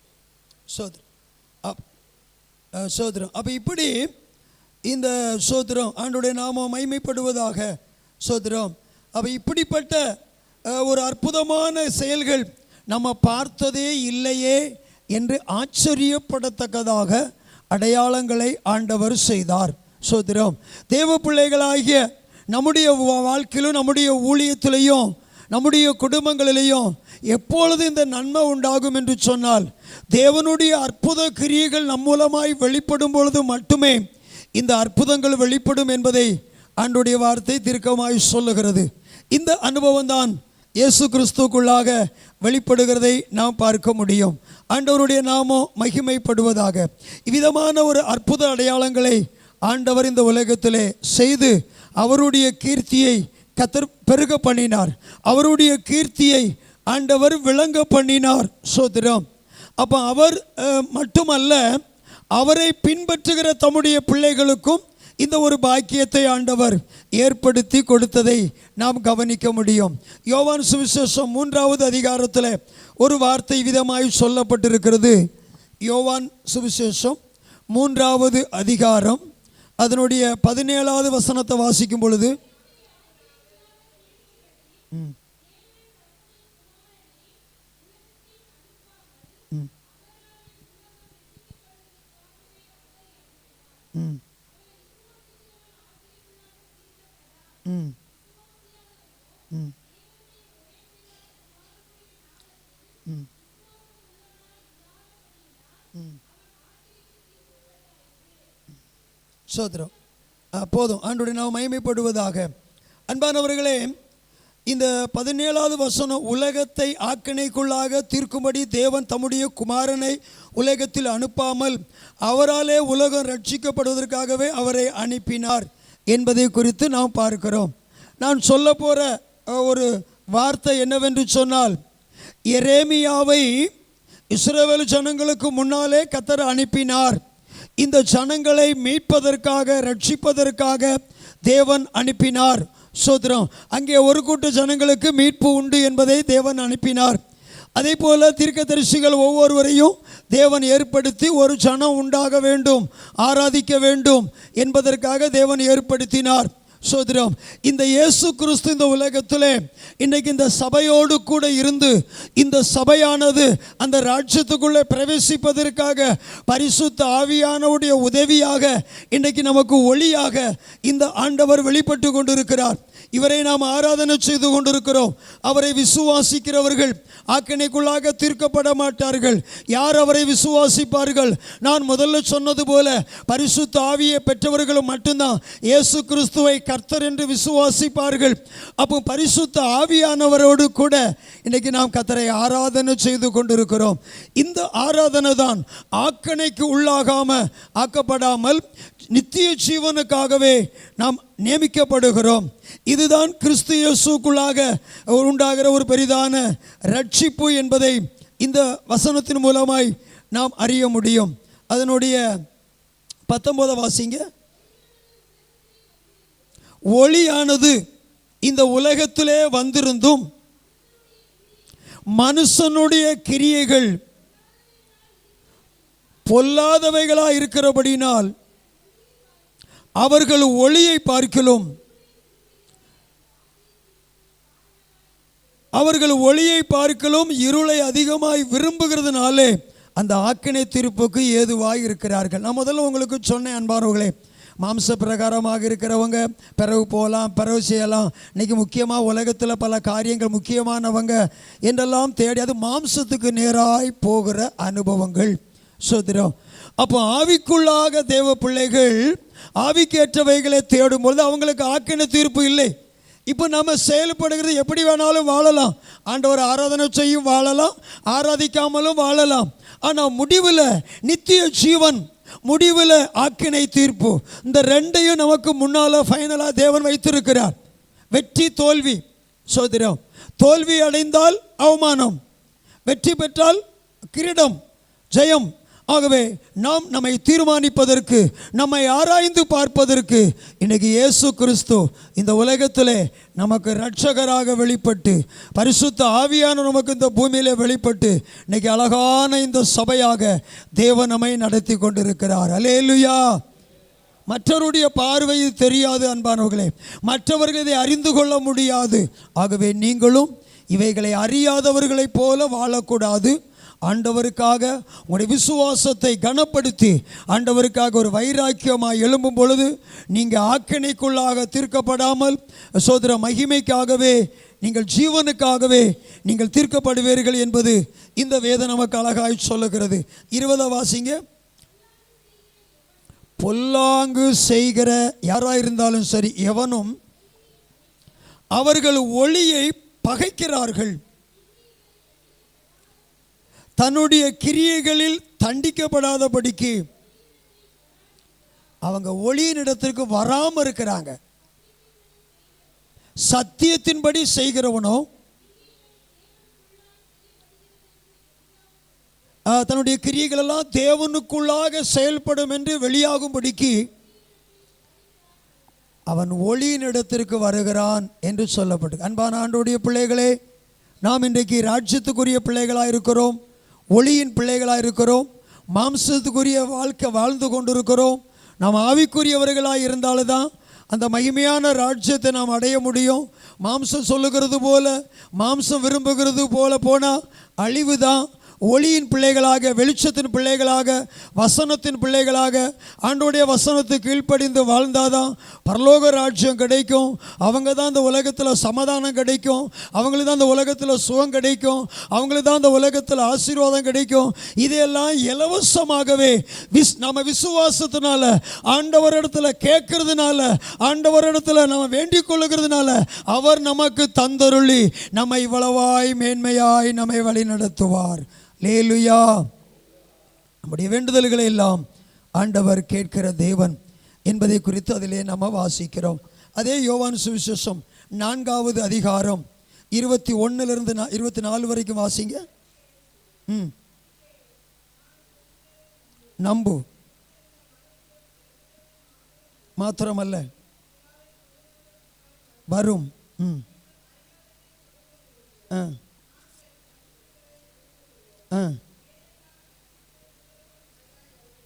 சோதர். சோத்திரம். அப்போ இப்படி இந்த சோத்திரம் ஆண்டவருடைய நாமம் மகிமைப்படுவதாக. சோத்திரம். அப்போ இப்படிப்பட்ட ஒரு அற்புதமான செயல்கள் நம்ம பார்த்ததே இல்லையே என்று ஆச்சரியப்படத்தக்கதாக அடையாளங்களை ஆண்டவர் செய்தார். சோத்திரம். தேவ பிள்ளைகளாகிய நம்முடைய வாழ்க்கையிலும் நம்முடைய ஊழியத்திலையும் நம்முடைய குடும்பங்களிலேயும் எப்பொழுது இந்த நன்மை உண்டாகும் என்று சொன்னால், தேவனுடைய அற்புத கிரியைகள் நம் மூலமாய் வெளிப்படும் பொழுது மட்டுமே இந்த அற்புதங்கள் வெளிப்படும் என்பதை ஆண்டவருடைய வார்த்தை தீர்க்கமாய் சொல்லுகிறது. இந்த அனுபவம் தான் இயேசு கிறிஸ்துவுக்குள்ளாக வெளிப்படுகிறதை நாம் பார்க்க முடியும். ஆண்டவருடைய நாமம் மகிமைப்படுவதாக. இவ்விதமான ஒரு அற்புத அடையாளங்களை ஆண்டவர் இந்த உலகத்திலே செய்து அவருடைய கீர்த்தியை கர்த்தர் பெருக பண்ணினார். அவருடைய கீர்த்தியை ஆண்டவர் விளங்க பண்ணினார். சோத்திரம். அப்போ அவர் மட்டுமல்ல, அவரை பின்பற்றுகிற தம்முடைய பிள்ளைகளுக்கும் இந்த ஒரு பாக்கியத்தை ஆண்டவர் ஏற்படுத்தி கொடுத்ததை நாம் கவனிக்க முடியும். யோவான் சுவிசேஷம் 3வது அதிகாரத்தில் ஒரு வார்த்தை விதமாய் சொல்லப்பட்டிருக்கிறது. யோவான் சுவிசேஷம் 3வது அதிகாரம் அதனுடைய 17வது வசனத்தை வாசிக்கும் பொழுது, சோத்திரம். போதும். ஆண்டவருடைய நாமம் மகிமைப்படுவதாக. அன்பானவர்களே, இந்த 17வது வசனம், உலகத்தை ஆக்கினைக்குள்ளாக தீர்க்கும்படி தேவன் தம்முடைய குமாரனை உலகத்தில் அனுப்பாமல் அவராலே உலகம் ரட்சிக்கப்படுவதற்காகவே அவரை அனுப்பினார் என்பதை குறித்து நாம் பார்க்கிறோம். நான் சொல்ல போகிற ஒரு வார்த்தை என்னவென்று சொன்னால், எரேமியாவை இஸ்ரவேல் ஜனங்களுக்கு முன்னாலே கர்த்தர் அனுப்பினார். இந்த ஜனங்களை மீட்பதற்காக, ரட்சிப்பதற்காக தேவன் அனுப்பினார். சோத்திரம். அங்கே ஒரு கூட்ட ஜனங்களுக்கு மீட்பு உண்டு என்பதை தேவன் அனுப்பினார். அதே போல தீர்க்கதரிசிகள் ஒவ்வொருவரையும் தேவன் ஏற்படுத்தி ஒரு ஜனம் உண்டாக வேண்டும், ஆராதிக்க வேண்டும் என்பதற்காக தேவன் ஏற்படுத்தினார். சோத்திரம். இந்த இயேசு கிறிஸ்து இந்த உலகத்திலே இன்றைக்கு இந்த சபையோடு கூட இருந்து இந்த சபையானது அந்த ராஜ்யத்துக்குள்ளே பிரவேசிப்பதற்காக பரிசுத்த ஆவியானவருடைய உதவியாக இன்றைக்கு நமக்கு ஒளியாக இந்த ஆண்டவர் வெளிப்பட்டு கொண்டிருக்கிறார். இவரை நாம் ஆராதனை செய்து கொண்டிருக்கிறோம். அவரை விசுவாசிக்கிறவர்கள் ஆக்கினைக்குள்ளாக தீர்க்கப்பட மாட்டார்கள். யார் அவரை விசுவாசிப்பார்கள்? நான் முதல்ல சொன்னது போல பரிசுத்த ஆவியை பெற்றவர்களும் மட்டும்தான் இயேசு கிறிஸ்துவை கர்த்தர் என்று விசுவாசிப்பார்கள். அப்போ பரிசுத்த ஆவியானவரோடு கூட இன்றைக்கு நாம் கர்த்தரை ஆராதனை செய்து கொண்டிருக்கிறோம். இந்த ஆராதனை தான் ஆக்கினைக்கு ஆக்கப்படாமல் நித்திய ஜீவனுக்காகவே நாம் நியமிக்கப்படுகிறோம். இதுதான் கிறிஸ்து இயேசுக்குள்ளாக உண்டாகிற ஒரு பெரிதான ரட்சிப்பு என்பதை இந்த வசனத்தின் மூலமாய் நாம் அறிய முடியும். அதனுடைய 19 வாசிங்க. ஒளியானது இந்த உலகத்திலே வந்திருந்தும் மனுஷனுடைய கிரியைகள் பொல்லாதவைகளாய் இருக்கிறபடினால் அவர்கள் ஒளியை பார்க்கிலும் இருளை அதிகமாய் விரும்புகிறதுனாலே அந்த ஆக்கினை தீர்ப்புக்கு ஏதுவாய் இருக்கிறார்கள். நான் முதல்ல உங்களுக்கு சொன்னேன் அன்பானவர்களே, மாம்ச பிரகாரமாக இருக்கிறவங்க பிறகு போகலாம், பிறகு செய்யலாம். இன்றைக்கி முக்கியமாக உலகத்தில் பல காரியங்கள் முக்கியமானவங்க என்றெல்லாம் தேடி அது மாம்சத்துக்கு நேராய் போகிற அனுபவங்கள். சோத்திரம். அப்போ ஆவிக்குள்ளாக தேவ பிள்ளைகள் ஆவிக்கேற்றவைகளை தேடும்பொழுது அவங்களுக்கு ஆக்கினை தீர்ப்பு இல்லை. இப்போ நம்ம செயல்படுகிறது எப்படி வேணாலும் வாழலாம். ஆண்டவர் ஆராதனை செய்யும் வாழலாம், ஆராதிக்காமலும் வாழலாம். ஆனால் முடிவில் நித்திய ஜீவன், முடிவில் ஆக்கினை தீர்ப்பு, இந்த ரெண்டையும் நமக்கு முன்னால் ஃபைனலாக தேவன் வைத்திருக்கிறார். வெற்றி தோல்வி. சோதரம். தோல்வி அடைந்தால் அவமானம், வெற்றி பெற்றால் கிரீடம், ஜெயம். ஆகவே நாம் நம்மை தீர்மானிப்பதற்கு, நம்மை ஆராய்ந்து பார்ப்பதற்கு இன்னைக்கு இயேசு கிறிஸ்து இந்த உலகத்திலே நமக்கு இரட்சகராக வெளிப்பட்டு, பரிசுத்த ஆவியான நமக்கு இந்த பூமியிலே வெளிப்பட்டு, இன்னைக்கு அழகான இந்த சபையாக தேவன் நம்மை நடத்தி கொண்டிருக்கிறார். அல்லேலூயா. மற்றவருடைய பார்வையில் தெரியாது அன்பானவர்களே, மற்றவர்கள் இதை அறிந்து கொள்ள முடியாது. ஆகவே நீங்களும் இவைகளை அறியாதவர்களைப் போல வாழக்கூடாது. ஆண்டவருக்காக உங்களுடைய விசுவாசத்தை கனப்படுத்தி ஆண்டவருக்காக ஒரு வைராக்கியமாக எழும்பும் பொழுது நீங்கள் ஆக்கினைக்குள்ளாக தீர்க்கப்படாமல் சோதர மகிமைக்காகவே, நீங்கள் ஜீவனுக்காகவே நீங்கள் தீர்க்கப்படுவீர்கள் என்பது இந்த வேதம் நமக்கு அழகாய் சொல்லுகிறது. 20 வாசிங்க. பொல்லாங்கு செய்கிற யாராயிருந்தாலும் சரி எவனும் அவர்கள் ஒளியை பகைக்கிறார்கள், தன்னுடைய கிரியைகளில் தண்டிக்கப்படாதபடிக்கு அவங்க ஒளியின் இடத்திற்கு வராமல் இருக்கிறாங்க. சத்தியத்தின்படி செய்கிறவனோ தன்னுடைய கிரியைகள் எல்லாம் தேவனுக்குள்ளாக செயல்படும் என்று வெளியாகும்படிக்கு அவன் ஒளியின் இடத்திற்கு வருகிறான் என்று சொல்லப்பட்டு. அன்பான ஆண்டவருடைய பிள்ளைகளே, நாம் இன்றைக்கு ராஜ்யத்துக்குரிய பிள்ளைகளாக இருக்கிறோம், ஒளியின் பிள்ளைகளாக இருக்கிறோம், மாம்சத்துக்குரிய வாழ்க்கை வாழ்ந்து கொண்டிருக்கிறோம். நாம் ஆவிக்குரியவர்களாக இருந்தால்தான் அந்த மகிமையான ராஜ்யத்தை நாம் அடைய முடியும். மாம்சம் சொல்லுகிறது போல, மாம்சம் விரும்புகிறது போல போனால் அழிவு தான். ஒளியின் பிள்ளைகளாக, வெளிச்சத்தின் பிள்ளைகளாக, வசனத்தின் பிள்ளைகளாக ஆண்டவருடைய வசனத்துக்கு கீழ்ப்படிந்து வாழ்ந்தாதான் பரலோக ராஜ்யம் கிடைக்கும். அவங்க தான் இந்த உலகத்தில் சமாதானம் கிடைக்கும், அவங்களுக்கு தான் இந்த உலகத்தில் சுகம் கிடைக்கும், அவங்களுக்கு தான் இந்த உலகத்தில் ஆசீர்வாதம் கிடைக்கும். இதையெல்லாம் இலவசமாகவே நம்ம விசுவாசத்தினால, ஆண்டவரிடத்தில் கேட்கறதுனால, ஆண்டவரிடத்தில் நம்ம வேண்டிக் கொள்ளுகிறதுனால அவர் நமக்கு தந்தருளி நம்மை இவ்வளவாய் மேன்மையாய் நம்மை வழி நடத்துவார். அல்லேலூயா. நம்முடைய வேண்டுதல்களை எல்லாம் ஆண்டவர் கேட்கிற தேவன் என்பதை குறித்து அதிலே நம்ம வாசிக்கிறோம். அதே யோவான் சுவிசேஷம் 4வது அதிகாரம் 21 24 வரைக்கும் வாசிங்க. நம்பு மாத்திரமல்ல வரும்.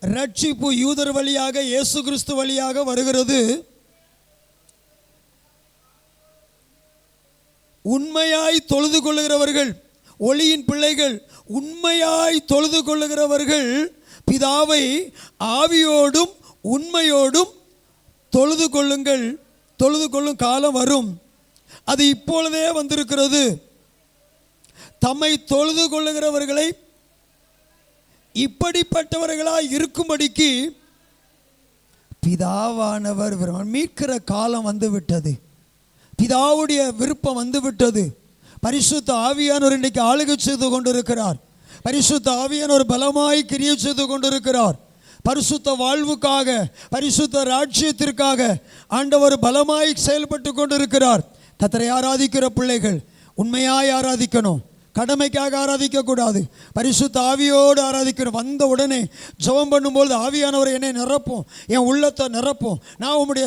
ரட்சிப்பு யூதர் வழியாக, இயேசு கிறிஸ்து வழியாக வருகிறது. உண்மையாய் தொழுது கொள்ளுகிறவர்கள், ஒளியின் பிள்ளைகள், உண்மையாய் தொழுது கொள்ளுகிறவர்கள் பிதாவை ஆவியோடும் உண்மையோடும் தொழுது கொள்ளுங்கள். தொழுது கொள்ளும் காலம் வரும், அது இப்பொழுதே வந்திருக்கிறது. தம்மை தொழுது கொள்ளுகிறவர்களை இப்படிப்பட்டவர்களாய் இருக்கும்படிக்கு பிதாவானவர் மீட்கிற காலம் வந்துவிட்டது. பிதாவுடைய விருப்பம் வந்துவிட்டது. பரிசுத்த ஆவியானவர் இன்றைக்கு ஆளுகை செய்து கொண்டிருக்கிறார். பரிசுத்த ஆவியானவர் பலமாய் கிரியை செய்து கொண்டிருக்கிறார். பரிசுத்த வாழ்வுக்காக, பரிசுத்த ராஜ்யத்திற்காக ஆண்டவர் பலமாய் செயல்பட்டு கொண்டிருக்கிறார். கர்த்தரை ஆராதிக்கிற பிள்ளைகள் உண்மையாய் ஆராதிக்கணும். கடமைக்காக ஆராதிக்க கூடாது, பரிசுத்த ஆவியோடு ஆராதிக்கணும். வந்த உடனே ஜெபம் பண்ணும்போது ஆவியானவர் என்னை நிரப்பும், என் உள்ளத்தை நிரப்பும். நான் உம்முடைய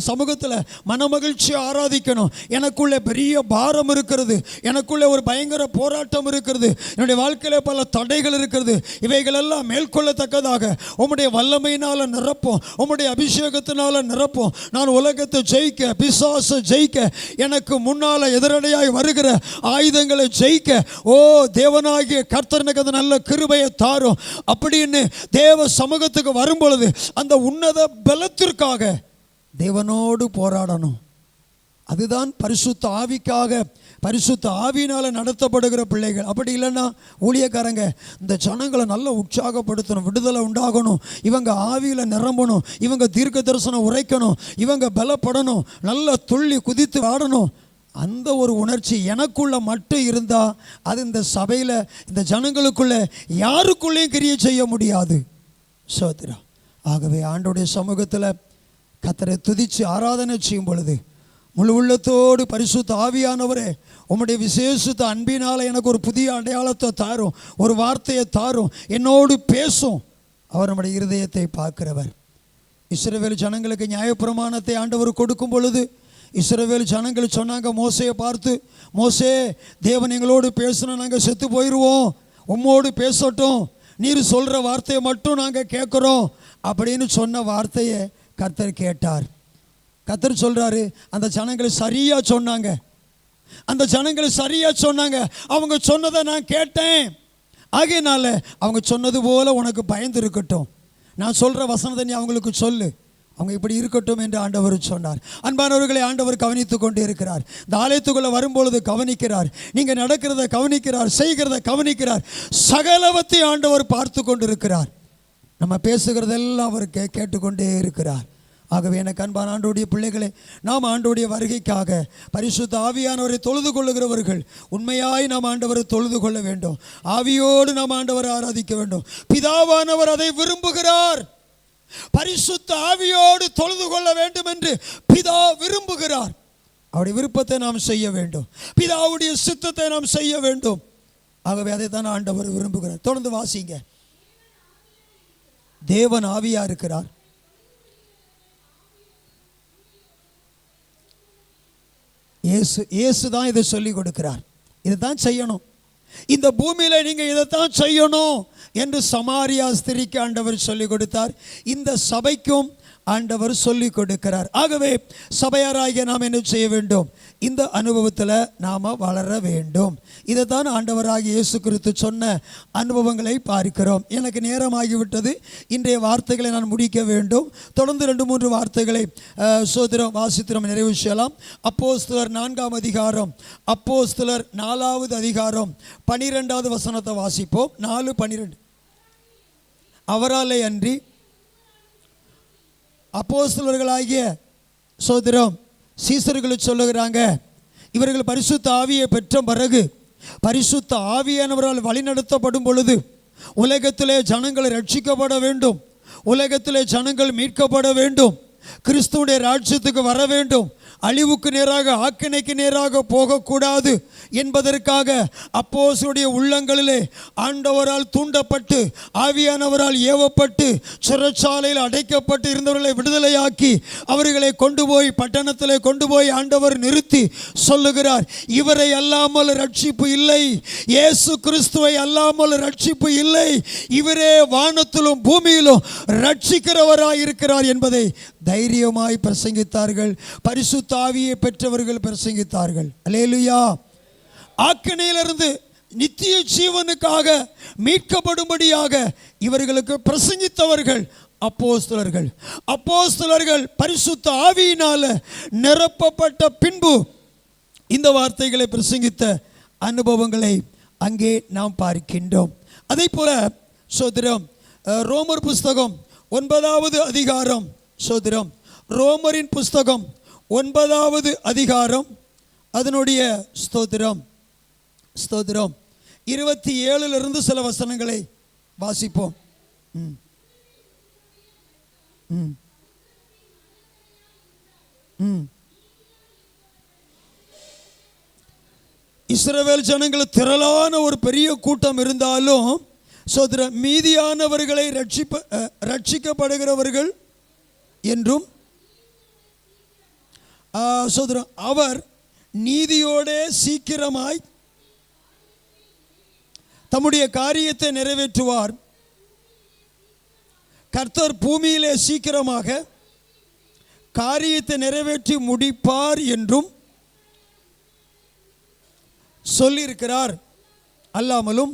சமூகத்தில் மனமகிழ்ச்சியை ஆராதிக்கணும். எனக்குள்ளே பெரிய பாரம் இருக்கிறது, எனக்குள்ளே ஒரு பயங்கர போராட்டம் இருக்கிறது, என்னுடைய வாழ்க்கையில் பல தடைகள் இருக்கிறது. இவைகளெல்லாம் மேற்கொள்ளத்தக்கதாக உம்முடைய வல்லமையினால் நிரப்பும், உம்முடைய அபிஷேகத்தினால் நிரப்பும். நான் உலகத்தை ஜெயிக்க, பிசாசை ஜெயிக்க, எனக்கு முன்னால் எதிரடையாய் வருகிற ஆயுதங்களை ஜெயிக்க, ஓ தேவனாகிய கர்த்தர் எனக்கு அந்த நல்ல கிருபையை தாரும் அப்படின்னு தேவ சமூகத்துக்கு வரும் பொழுது அந்த உன்னத பலத்திற்காக தேவனோடு போராடணும். அதுதான் பரிசுத்த ஆவிக்காக, பரிசுத்த ஆவியினால் நடத்தப்படுகிற பிள்ளைகள். அப்படி இல்லைன்னா ஊழியக்காரங்க இந்த ஜனங்களை நல்லா உற்சாகப்படுத்தணும், விடுதலை உண்டாகணும், இவங்க ஆவியில் நிரம்பணும், இவங்க தீர்க்க தரிசனம் உரைக்கணும், இவங்க பலப்படணும், நல்லா துள்ளி குதித்து ஆடணும். அந்த ஒரு உணர்ச்சி எனக்குள்ள மட்டும் இருந்தால் அது இந்த சபையில், இந்த ஜனங்களுக்குள்ள யாருக்குள்ளேயும் கிரியை செய்ய முடியாது. சோதரா. ஆகவே ஆண்டோடைய சமூகத்தில் கர்த்தரை துதித்து ஆராதனை செய்யும் பொழுது முழு உள்ளத்தோடு பரிசுத்த ஆவியானவரே உம்முடைய விசேஷித்த அன்பினால் எனக்கு ஒரு புதிய அடையாளத்தை தாரும், ஒரு வார்த்தையை தாரும், என்னோடு பேசும். அவர் நம்முடைய இருதயத்தை பார்க்கிறவர். இஸ்ரவேல் ஜனங்களுக்கு நியாயப்பிரமாணத்தை ஆண்டவர் கொடுக்கும் பொழுது இஸ்ரவேல் ஜனங்கள் சொன்னாங்க மோசேயை பார்த்து, மோசே, தேவன் எங்களோடு பேசணும், நாங்கள் செத்து போயிடுவோம், உம்மோடு பேசட்டும், நீர் சொல்கிற வார்த்தையை மட்டும் நாங்கள் கேட்குறோம் அப்படின்னு சொன்ன வார்த்தையை கர்த்தர் கேட்டார். கர்த்தர் சொல்கிறாரு, அந்த ஜனங்கள் சரியாக சொன்னாங்க, அந்த ஜனங்கள் சரியாக சொன்னாங்க, அவங்க சொன்னதை நான் கேட்டேன், ஆகையினால அவங்க சொன்னது போல் உனக்கு பயந்து இருக்கட்டும், நான் சொல்கிற வசனத்தை நீ அவங்களுக்கு சொல்லு, அவங்க இப்படி இருக்கட்டும் என்று ஆண்டவர் சொன்னார். அன்பானவர்களை, ஆண்டவர் கவனித்து கொண்டே இருக்கிறார். இந்த ஆலயத்துக்குள்ளே வரும்பொழுது கவனிக்கிறார், நீங்கள் நடக்கிறத கவனிக்கிறார், செய்கிறத கவனிக்கிறார், சகலவத்தை ஆண்டவர் பார்த்து கொண்டு இருக்கிறார். நம்ம பேசுகிறதெல்லாம் அவர் கேட்டுக்கொண்டே இருக்கிறார். ஆகவே எனக்கு அன்பான ஆண்டவருடைய பிள்ளைகளே, நாம் ஆண்டவருடைய வருகைக்காக பரிசுத்த ஆவியானவரை தொழுது கொள்ளுகிறவர்கள் உண்மையாய் நாம் ஆண்டவரை தொழுது கொள்ள வேண்டும். ஆவியோடு நாம் ஆண்டவரை ஆராதிக்க வேண்டும். பிதாவானவர் அதை விரும்புகிறார். பரிசுத்த ஆவியோடு தொழுது கொள்ள வேண்டும் என்று பிதா விரும்புகிறார். அவருடைய விருப்பத்தை நாம் செய்ய வேண்டும், பிதாவுடைய சித்தத்தை நாம் செய்ய வேண்டும். ஆகவே அதை தான் ஆண்டவர் விரும்புகிறார். தொடர்ந்து வாசிங்க. தேவன் ஆவியா இருக்கிறார். இயேசு தான் இதை சொல்லிக் கொடுக்கிறார். இதைத்தான் செய்யணும், இந்த பூமியில் நீங்கள் இதைத்தான் செய்யணும் என்று சமாரியா ஸ்திரிக்கு ஆண்டவர் சொல்லிக் கொடுத்தார். இந்த சபைக்கும் ஆண்டவர் சொல்லிக் கொடுக்கிறார். ஆகவே சபையாராகிய நாம் என்ன செய்ய வேண்டும்? இந்த அனுபவத்தில் நாம் வளர வேண்டும். இதை தான் ஆண்டவராகிய இயேசு கிறிஸ்து சொன்ன அனுபவங்களை பார்க்கிறோம். எனக்கு நேரமாகிவிட்டது, இன்றைய வார்த்தைகளை நான் முடிக்க வேண்டும். தொடர்ந்து 2-3 வார்த்தைகளை சோதரம் வாசித்து நம்ம நிறைவு செய்யலாம். அப்போஸ்தலர் 4ஆம் அதிகாரம், அப்போஸ்தலர் 4வது அதிகாரம் 12வது வசனத்தை வாசிப்போம். 4:12. அவராலே அன்றி அப்போஸ்தலர்களாகிய சோதரம் சீசர்கள் சொல்லுகிறாங்க, இவர்கள் பரிசுத்த ஆவியை பெற்ற பிறகு பரிசுத்த ஆவியானவரால் வழிநடத்தப்படும் பொழுது உலகத்திலே ஜனங்கள் ரட்சிக்கப்பட வேண்டும், உலகத்திலே ஜனங்கள் மீட்கப்பட வேண்டும், கிறிஸ்துவுடைய ராஜ்யத்துக்கு வர வேண்டும், அழிவுக்கு நேராக ஆக்கினைக்கு நேராக போகக்கூடாது என்பதற்காக அப்போஸ்தலருடைய உள்ளங்களிலே ஆண்டவரால் தூண்டப்பட்டு ஆவியானவரால் ஏவப்பட்டு சிறைச்சாலையில் அடைக்கப்பட்டு இருந்தவர்களை விடுதலையாக்கி அவர்களை கொண்டு போய் பட்டணத்திலே கொண்டு போய் ஆண்டவர் நிறுத்தி சொல்லுகிறார், இவரை அல்லாமல் ரட்சிப்பு இல்லை, இயேசு கிறிஸ்துவை அல்லாமல் ரட்சிப்பு இல்லை, இவரே வானத்திலும் பூமியிலும் ரட்சிக்கிறவராய் இருக்கிறார் என்பதை தைரியமாய் பிரசங்கித்தார்கள். பரிசுத்த ஆவியை பெற்றவர்கள் பிரசங்கித்தார்கள். அல்லேலூயா. ஆக்கினையிலிருந்து நித்திய ஜீவனுக்காக மீட்கப்படும்படியாக இவர்களுக்கு பிரசங்கித்தவர்கள் அப்போஸ்தலர்கள். அப்போஸ்தலர்கள் பரிசுத்த ஆவியினால நிரப்பப்பட்ட பின்பு இந்த வார்த்தைகளை பிரசங்கித்த அனுபவங்களை அங்கே நாம் பார்க்கின்றோம். அதே போல சோதரம் ரோமர் புஸ்தகம் 9வது அதிகாரம், சோதரம் ரோமரின் புஸ்தகம் 9வது அதிகாரம் அதனுடைய ஸ்தோத்திரம் 27 சில வசனங்களை வாசிப்போம். இஸ்ரவேல் ஜனங்கள் திரளான ஒரு பெரிய கூட்டம் இருந்தாலும் சோதர மீதியானவர்களை ரட்சிக்கப்படுகிறவர்கள் என்றும் சோதரன் அவர் நீதியோட சீக்கிரமாய் தம்முடைய காரியத்தை நிறைவேற்றுவார். கர்த்தர் பூமியிலே சீக்கிரமாக காரியத்தை நிறைவேற்றி முடிப்பார் என்றும் சொல்லியிருக்கிறார். அல்லாமலும்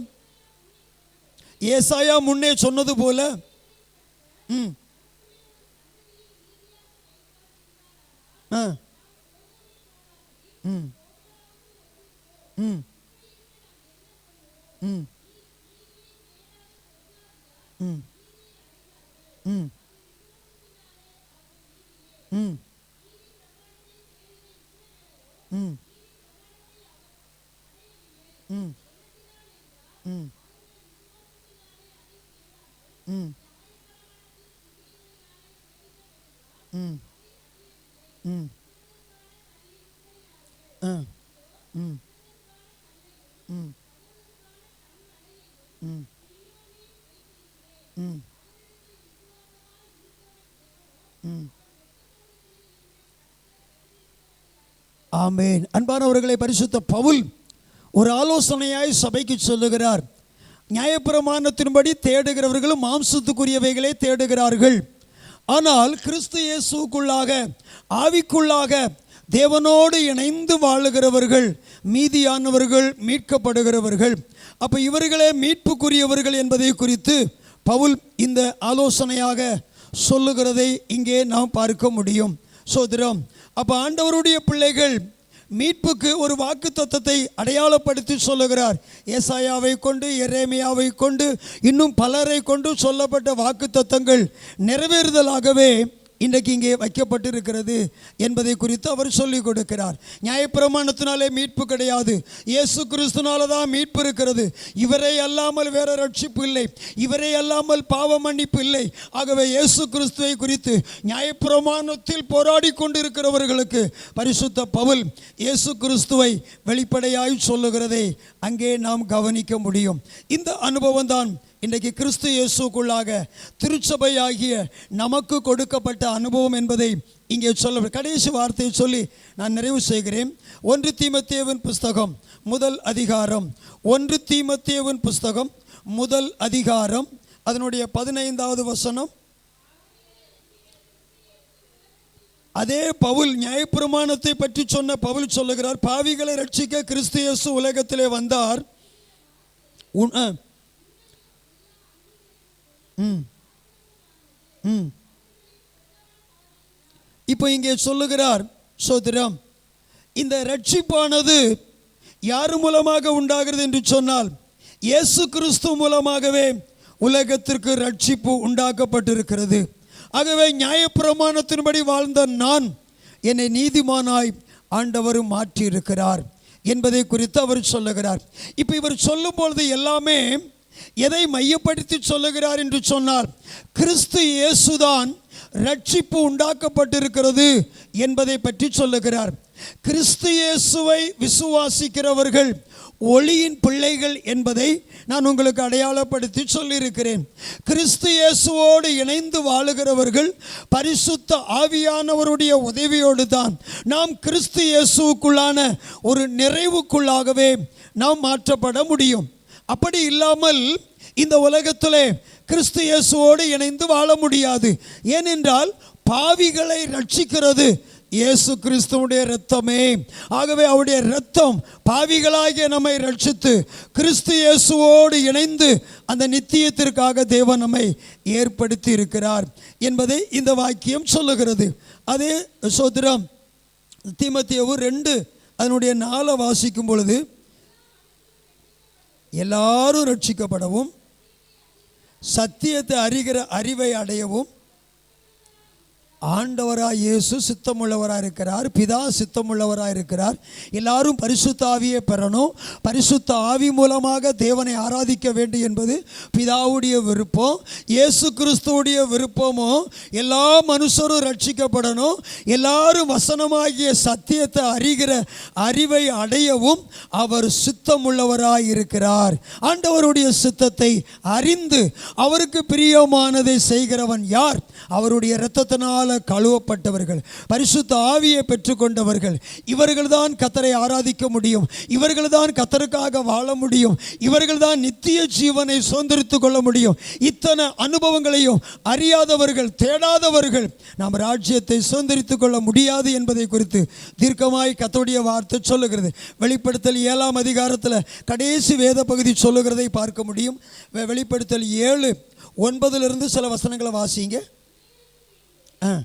ஏசாயா முன்னே சொன்னது போல ஆமென். அன்பானவர்களை, பரிசுத்த பவுல் ஒரு ஆலோசனையாய் சபைக்கு சொல்லுகிறார். நியாயப்பிரமாணத்தின்படி தேடுகிறவர்களும் மாம்சத்துக்குரியவைகளை தேடுகிறார்கள். ஆனால் கிறிஸ்து இயேசுக்குள்ளாக ஆவிக்குள்ளாக தேவனோடு இணைந்து வாழுகிறவர்கள் மீதியானவர்கள் மீட்கப்படுகிறவர்கள். அப்போ இவர்களே மீட்புக்குரியவர்கள் என்பதை குறித்து பவுல் இந்த ஆலோசனையாக சொல்லுகிறதை இங்கே நாம் பார்க்க முடியும். சோதரம், அப்போ ஆண்டவருடைய பிள்ளைகள் மீட்புக்கு ஒரு வாக்கு தத்தத்தை அடையாளப்படுத்தி சொல்லுகிறார். ஏசாயாவை கொண்டு, எரேமியாவை கொண்டு, இன்னும் பலரை கொண்டு சொல்லப்பட்ட வாக்கு தத்தங்கள் நிறைவேறுதலாகவே இன்றைக்கு இங்கே வைக்கப்பட்டிருக்கிறது என்பதை குறித்து அவர் சொல்லிக் கொடுக்கிறார். நியாயப்பிரமாணத்தினாலே மீட்பு கிடையாது, இயேசு கிறிஸ்துனால தான் மீட்பு இருக்கிறது. இவரை அல்லாமல் வேற ரட்சிப்பு இல்லை, இவரை அல்லாமல் பாவ மன்னிப்பு இல்லை. ஆகவே இயேசு கிறிஸ்துவை குறித்து நியாயப்பிரமாணத்தில் போராடி கொண்டிருக்கிறவர்களுக்கு பரிசுத்த பவுல் இயேசு கிறிஸ்துவை வெளிப்படையாய் சொல்லுகிறதை அங்கே நாம் கவனிக்க முடியும். இந்த அனுபவம் தான் இன்றைக்கு கிறிஸ்து இயேசுக்குள்ளாக திருச்சபையாகிய நமக்கு கொடுக்கப்பட்ட அனுபவம் என்பதை இங்கே சொல்ல கடைசி வார்த்தையை சொல்லி நான் நிறைவு செய்கிறேன். 1 தீமோத்தேயுவின் புஸ்தகம் முதல் அதிகாரம், 1 தீமோத்தேயுவின் புஸ்தகம் முதல் அதிகாரம், அதனுடைய 15வது வசனம். அதே பவுல் நியாயப்பிரமாணத்தை பற்றி சொன்ன பவுல் சொல்லுகிறார், பாவிகளை ரட்சிக்க கிறிஸ்து இயேசு உலகத்திலே வந்தார். இப்போ இங்கே சொல்லுகிறார், சோதரம், இந்த ரட்சிப்பானது யார் மூலமாக உண்டாகிறது என்று சொன்னால் இயேசு கிறிஸ்து மூலமாகவே உலகத்திற்கு ரட்சிப்பு உண்டாக்கப்பட்டிருக்கிறது. ஆகவே நியாயப்பிரமாணத்தின்படி வாழ்ந்த நான் என்னை நீதிமானாய் ஆண்டவர் மாற்றியிருக்கிறார் என்பதை குறித்து அவர் சொல்லுகிறார். இப்போ இவர் சொல்லும் பொழுது எல்லாமே எதை மையப்படுத்தி சொல்லுகிறார் என்று சொன்னால் கிறிஸ்து இயேசுதான் ரட்சிப்பு உண்டாக்கப்பட்டிருக்கிறது என்பதை பற்றி சொல்லுகிறார். கிறிஸ்து இயேசுவை விசுவாசிக்கிறவர்கள் ஒளியின் பிள்ளைகள் என்பதை நான் உங்களுக்கு அடையாளப்படுத்தி சொல்லியிருக்கிறேன். கிறிஸ்து இயேசுவோடு இணைந்து வாழுகிறவர்கள் பரிசுத்த ஆவியானவருடைய உதவியோடு தான் நாம் கிறிஸ்து இயேசுக்குள்ளான ஒரு நிறைவுக்குள்ளாகவே நாம் மாற்றப்பட முடியும். அப்படி இல்லாமல் இந்த உலகத்திலே கிறிஸ்து இயேசுவோடு இணைந்து வாழ முடியாது. ஏனென்றால் பாவிகளை ரட்சிக்கிறது இயேசு கிறிஸ்துவுடைய இரத்தமே. ஆகவே அவருடைய இரத்தம் பாவிகளாகிய நம்மை ரட்சித்து கிறிஸ்து இயேசுவோடு இணைந்து அந்த நித்தியத்திற்காக தேவன் நம்மை ஏற்படுத்தி இருக்கிறார் என்பதை இந்த வாக்கியம் சொல்லுகிறது. அதே சோதரம் தீமோத்தேயு 2 அதனுடைய 4 வாசிக்கும் பொழுது, எல்லாரும் ரட்சிக்கப்படவும் சத்தியத்தை அறிகிற அறிவை அடையவும் ஆண்டவராய் இயேசு சித்தமுள்ளவராக இருக்கிறார், பிதா சித்தமுள்ளவராக இருக்கிறார். எல்லாரும் பரிசுத்த ஆவியை பெறணும், பரிசுத்த ஆவி மூலமாக தேவனை ஆராதிக்க வேண்டும் என்பது பிதாவுடைய விருப்பம். இயேசு கிறிஸ்துவுடைய விருப்பமும் எல்லா மனுஷரும் ரட்சிக்கப்படணும், எல்லாரும் வசனமாகிய சத்தியத்தை அறிகிற அறிவை அடையவும் அவர் சித்தமுள்ளவராய் இருக்கிறார். ஆண்டவருடைய சித்தத்தை அறிந்து அவருக்கு பிரியமானதை செய்கிறவன் யார்? அவருடைய இரத்தத்தினால் கழுவப்பட்டவர்கள், பரிசுத்த ஆவியை பெற்றுக்கொண்டவர்கள். இவர்கள் தான் கர்த்தரை ஆராதிக்க முடியும், இவர்கள் தான் கர்த்தருக்காக வாழ முடியும், இவர்கள் தான் நித்திய ஜீவனை சுதந்திரித்துக் கொள்ள முடியும். இத்தனை அனுபவங்களையும் அறியாதவர்கள், தேடாதவர்கள் நாம் ராஜ்யத்தை சுதந்திரித்துக் கொள்ள முடியாது என்பதை குறித்து தீர்க்கமாய் கர்த்தருடைய வார்த்தை சொல்லுகிறது. வெளிப்படுத்தல் 7ஆம் அதிகாரத்தில் கடைசி வேத பகுதி சொல்லுகிறதை பார்க்க முடியும். வெளிப்படுத்தல் 7:9 சில வசனங்களை வாசிங்க. Mm.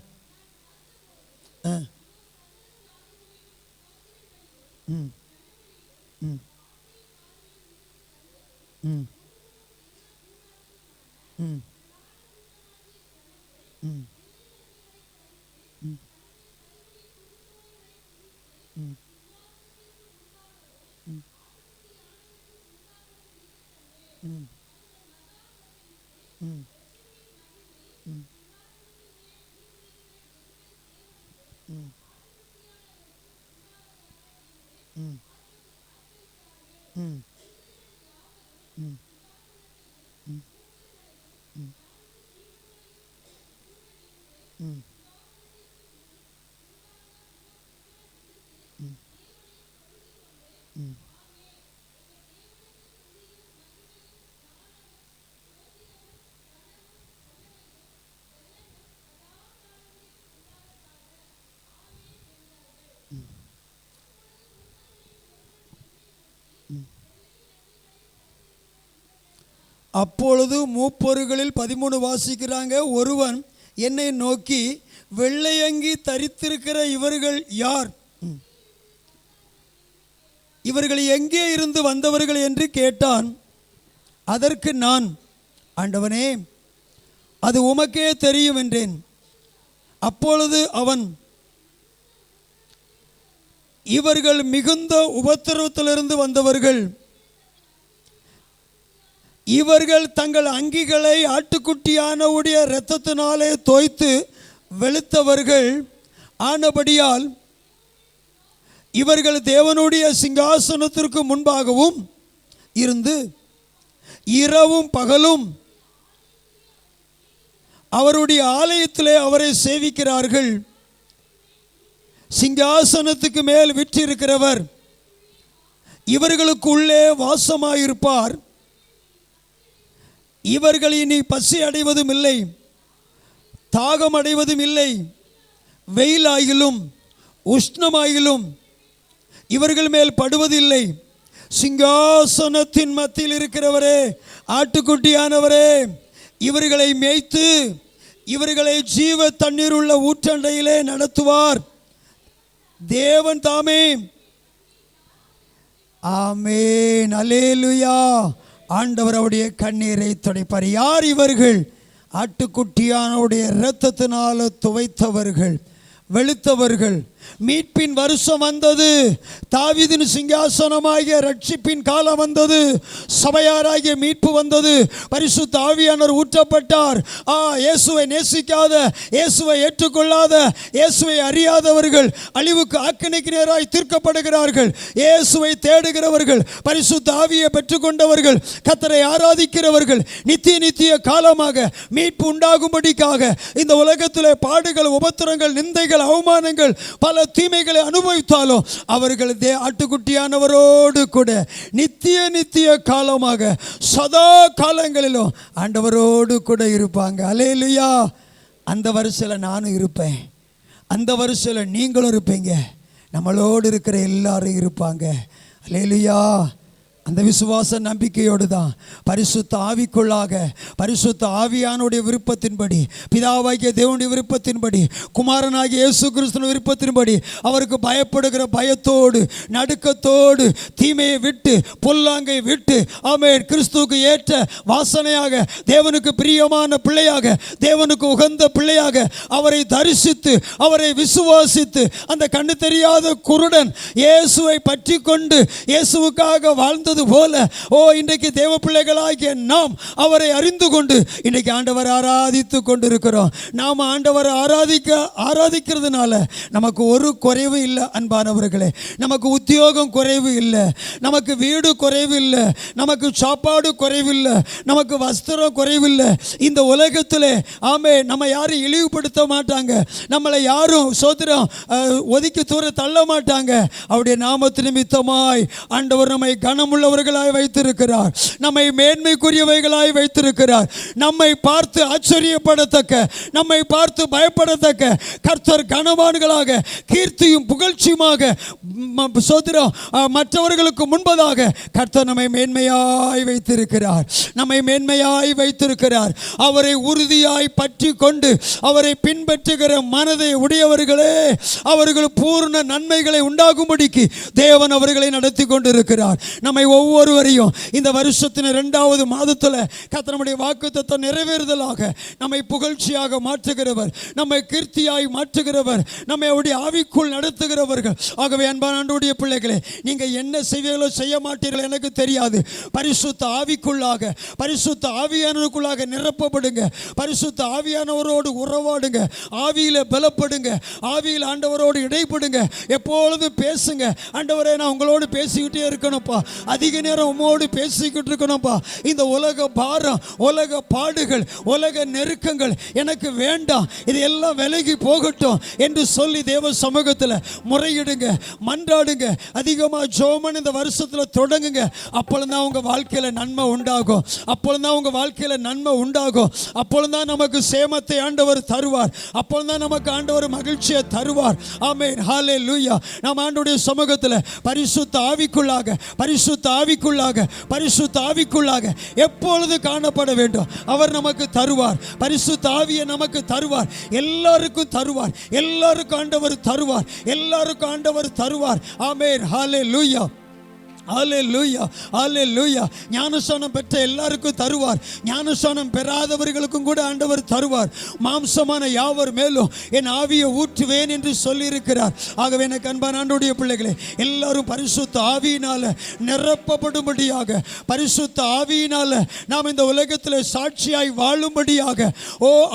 அப்பொழுது மூப்பொருகளில் 13 வாசிக்கிறாங்க. ஒருவன் என்னை நோக்கி, வெள்ளையங்கி தரித்திருக்கிற இவர்கள் யார்? இவர்கள் எங்கே இருந்து வந்தவர்கள் என்று கேட்டான். அதற்கு நான், ஆண்டவனே, அது உமக்கே தெரியும் என்றேன். அப்பொழுது அவன், இவர்கள் மிகுந்த உபத்திரவத்திலிருந்து வந்தவர்கள். இவர்கள் தங்கள் அங்கிகளை ஆட்டுக்குட்டியானவுடைய இரத்தத்தினாலே தோய்த்து வெளுத்தவர்கள் ஆனபடியால் இவர்கள் தேவனுடைய சிங்காசனத்திற்கு முன்பாகவும் இருந்து இரவும் பகலும் அவருடைய ஆலயத்திலே அவரை சேவிக்கிறார்கள். சிங்காசனத்துக்கு மேல் விற்றிருக்கிறவர் இவர்களுக்குள்ளே வாசமாயிருப்பார். இவர்கள் இனி பசி அடைவதும் இல்லை, தாகம் அடைவதும் இல்லை. வெயிலாகிலும் உஷ்ணமாகிலும் இவர்கள் மேல் படுவதில்லை. சிங்காசனத்தின் மத்தியில் இருக்கிறவரே, ஆட்டுக்குட்டியானவரே, இவர்களை மேய்த்து இவர்களை ஜீவ தண்ணீர் உள்ள ஊற்றண்டையிலே நடத்துவார். தேவன் தாமே. ஆமென், அல்லேலூயா. ஆண்டவர் அவருடைய கண்ணீரை துடைப்பார். யார் இவர்கள்? ஆட்டுக்குட்டியானவருடைய இரத்தத்தினால துவைத்தவர்கள், வெளுத்தவர்கள். மீட்பின் வருஷம் வந்தது. தாவீதின் சிங்காசனமாகிய ரட்சிப்பின் காலம் வந்தது. சபையாராகிய மீட்பு வந்தது. பரிசுத்த ஆவியானவர் ஊற்றப்பட்டார். இயேசுவை நேசிக்காத, இயேசுவை ஏற்றுக்கொள்ளாத, இயேசுவை அறியாதவர்கள் அழிவுக்கு ஆக்கினைக்கு நேராய் தீர்க்கப்படுகிறார்கள். இயேசுவை தேடுகிறவர்கள், பரிசுத்த ஆவியை பெற்றுக்கொண்டவர்கள், கர்த்தரை ஆராதிக்கிறவர்கள் நித்திய காலமாக மீட்பு உண்டாகும்படிக்காக இந்த உலகத்திலே பாடுகள், உபத்திரங்கள், நிந்தைகள், அவமானங்கள், பல தீமைகளை அனுபவித்தாலும் அவர்கள் ஆட்டுக்குட்டியானவரோடு கூட நித்திய காலமாக சதா காலங்களிலும் ஆண்டவரோடு கூட இருப்பாங்க. அல்லேலூயா. அந்த வரிசையில் நானும் இருப்பேன், அந்த வரிசையில் நீங்களும் இருப்பீங்க, நம்மளோடு இருக்கிற எல்லாரும் இருப்பாங்க. அல்லேலூயா. அந்த விசுவாச நம்பிக்கையோடு தான் பரிசுத்த ஆவிக்குள்ளாக, பரிசுத்த ஆவியானுடைய விருப்பத்தின்படி, பிதாவாகிய தேவனுடைய விருப்பத்தின்படி, குமாரனாகிய இயேசு கிறிஸ்துவின் விருப்பத்தின்படி அவருக்கு பயப்படுகிற பயத்தோடு, நடுக்கத்தோடு, தீமையை விட்டு, பொல்லாங்கை விட்டு, ஆமென், கிறிஸ்துவுக்கு ஏற்ற வாசனையாக, தேவனுக்கு பிரியமான பிள்ளையாக, தேவனுக்கு உகந்த பிள்ளையாக அவரை தரிசித்து, அவரை விசுவாசித்து, அந்த கண்ணு தெரியாத குருடன் இயேசுவை பற்றி கொண்டு இயேசுவுக்காக வாழ்ந்தது போல இன்றைக்கு தேவ பிள்ளைகளாகிய நாம் அவரை அறிந்து கொண்டு இன்றைக்கு ஆண்டவரை ஆராதித்து கொண்டிருக்கிறோம். நாம் ஆண்டவரை ஆராதிக்கிறதுனால நமக்கு ஒரு குறைவு இல்லை அன்பானவர்களே. நமக்கு உத்தியோகம் குறைவு இல்லை, நமக்கு வீடு குறைவு இல்லை, நமக்கு சாப்பாடு குறைவில்லை, நமக்கு வஸ்திரம் குறைவில்லை. இந்த உலகத்திலே நம்ம யாரும் இழிவுபடுத்த மாட்டாங்க, நம்மளை யாரும் சோதரம் ஒதுக்கி தூர தள்ள மாட்டாங்க. அவருடைய நாமத்து நிமித்தமாய் ஆண்டவர் நம்மை கனமுள்ளவர்களாய் வைத்திருக்கிறார், நம்மை மேன்மைக்குரியவைகளாய் வைத்திருக்கிறார். நம்மை பார்த்து ஆச்சரியப்படத்தக்க, நம்மை பார்த்து பயப்படத்தக்க கர்த்தர் கனவான்களாக, கீர்த்தியும் புகழ்ச்சியுமாக சோதரம் மற்றவர்களுக்கு முன்பதாக கர்த்தர் நம்மை மேன்மையாய் வைத்திருக்கிறார், நம்மை மேன்மையாய் வைத்திருக்கிறார். அவரை உறுதியாய் பற்றி கொண்டு அவரை பின்பற்றுகிற மனதை உடையவர்களே, அவர்கள் பூர்ண நன்மைகளை உண்டாகும்படிக்கு தேவன் அவர்களை நடத்தி கொண்டிருக்கிறார். நம்மை ஒவ்வொருவரையும் இந்த வருஷத்தின் 2வது மாதத்தில் கர்த்தர் நம்முடைய வாக்குத்தத்தம் நிறைவேறுதலாக நம்மை புகழ்ச்சியாக மாற்றுகிறவர், நம்மை கீர்த்தியாய் மாற்றுகிறவர், நம்மை அவருடைய ஆவிக்குள் நடத்துகிறவர்கள். ஆகவே அன்பான ஆண்டவருடைய பிள்ளைகளே, நீங்கள் என்ன செய்வீர்களோ செய்ய மாட்டீர்கள் எனக்கு தெரியாது. பரிசுத்த ஆவிக்குள்ளாக, பரிசுத்த ஆவியானவருக்குள்ளாக நிரப்பப்படுங்க, பரிசுத்த ஆவியானவரோடு உறவாடுங்க, ஆவியில் பலப்படுங்க, ஆவியில் ஆண்டவரோடு இடைப்படுங்க, எப்பொழுதும் பேசுங்க. ஆண்டவரே, நான் உங்களோடு பேசிக்கிட்டே இருக்கணும்ப்பா, அதிக நேரம் உம்மோடு பேசிக்கிட்டு இருக்கணும்ப்பா. இந்த உலக பாரம், உலக பாடுகள், உலக நெருக்கங்கள் எனக்கு வேண்டாம், இது எல்லாம் விலகி போகட்டும் என்று சொல்லி தேவ சமூகத்தில் முறையிடுங்க, மன்றாடுங்க, அதிகமாக ஜோமன் இந்த வருஷத்தில் தொடங்குங்க. அப்பொழுதுதான் உங்கள் வாழ்க்கையில் நன்மை உண்டாகும், அப்பொழுதுதான் உங்கள் வாழ்க்கையில் நன்மை உண்டாகும், அப்பொழுதுதான் நமக்கு சேமத்தை ஆண்டவர் தருவார், அப்பொழுதுதான் நமக்கு ஆண்டவர் மகிழ்ச்சியை தருவார். ஆமென், ஹல்லேலூயா. நாம் ஆண்டவருடைய சமூகத்தில் பரிசுத்த ஆவிக்குள்ளாக, பரிசுத்த ஆவிக்குள்ளாக, பரிசுத்த ஆவிக்குள்ளாக எப்பொழுது காணப்பட வேண்டும். அவர் நமக்கு தருவார், பரிசுத்த ஆவியை நமக்கு தருவார், எல்லாருக்கும் தருவார், எல்லாருக்கும் ஆண்டவர் தருவார், எல்லாருக்கும் ஆண்டவர் தருவார். ஆமென், ஹல்லேலூயா, ஹல்லேலூயா, ஹல்லேலூயா. ஞானஸ்நானம் பெற்ற எல்லாருக்கும் தருவார், ஞானஸ்நானம் பெறாதவர்களுக்கும் கூட ஆண்டவர் தருவார். மாம்சமான யாவர் மேலும் என் ஆவியை ஊற்றுவேன் என்று சொல்லியிருக்கிறார். ஆகவே எனக்கு அன்பான ஆண்டவருடைய பிள்ளைகளே, எல்லாரும் பரிசுத்த ஆவியினால நிரப்பப்படும்படியாக, பரிசுத்த ஆவியினால நாம் இந்த உலகத்தில் சாட்சியாய் வாழும்படியாக,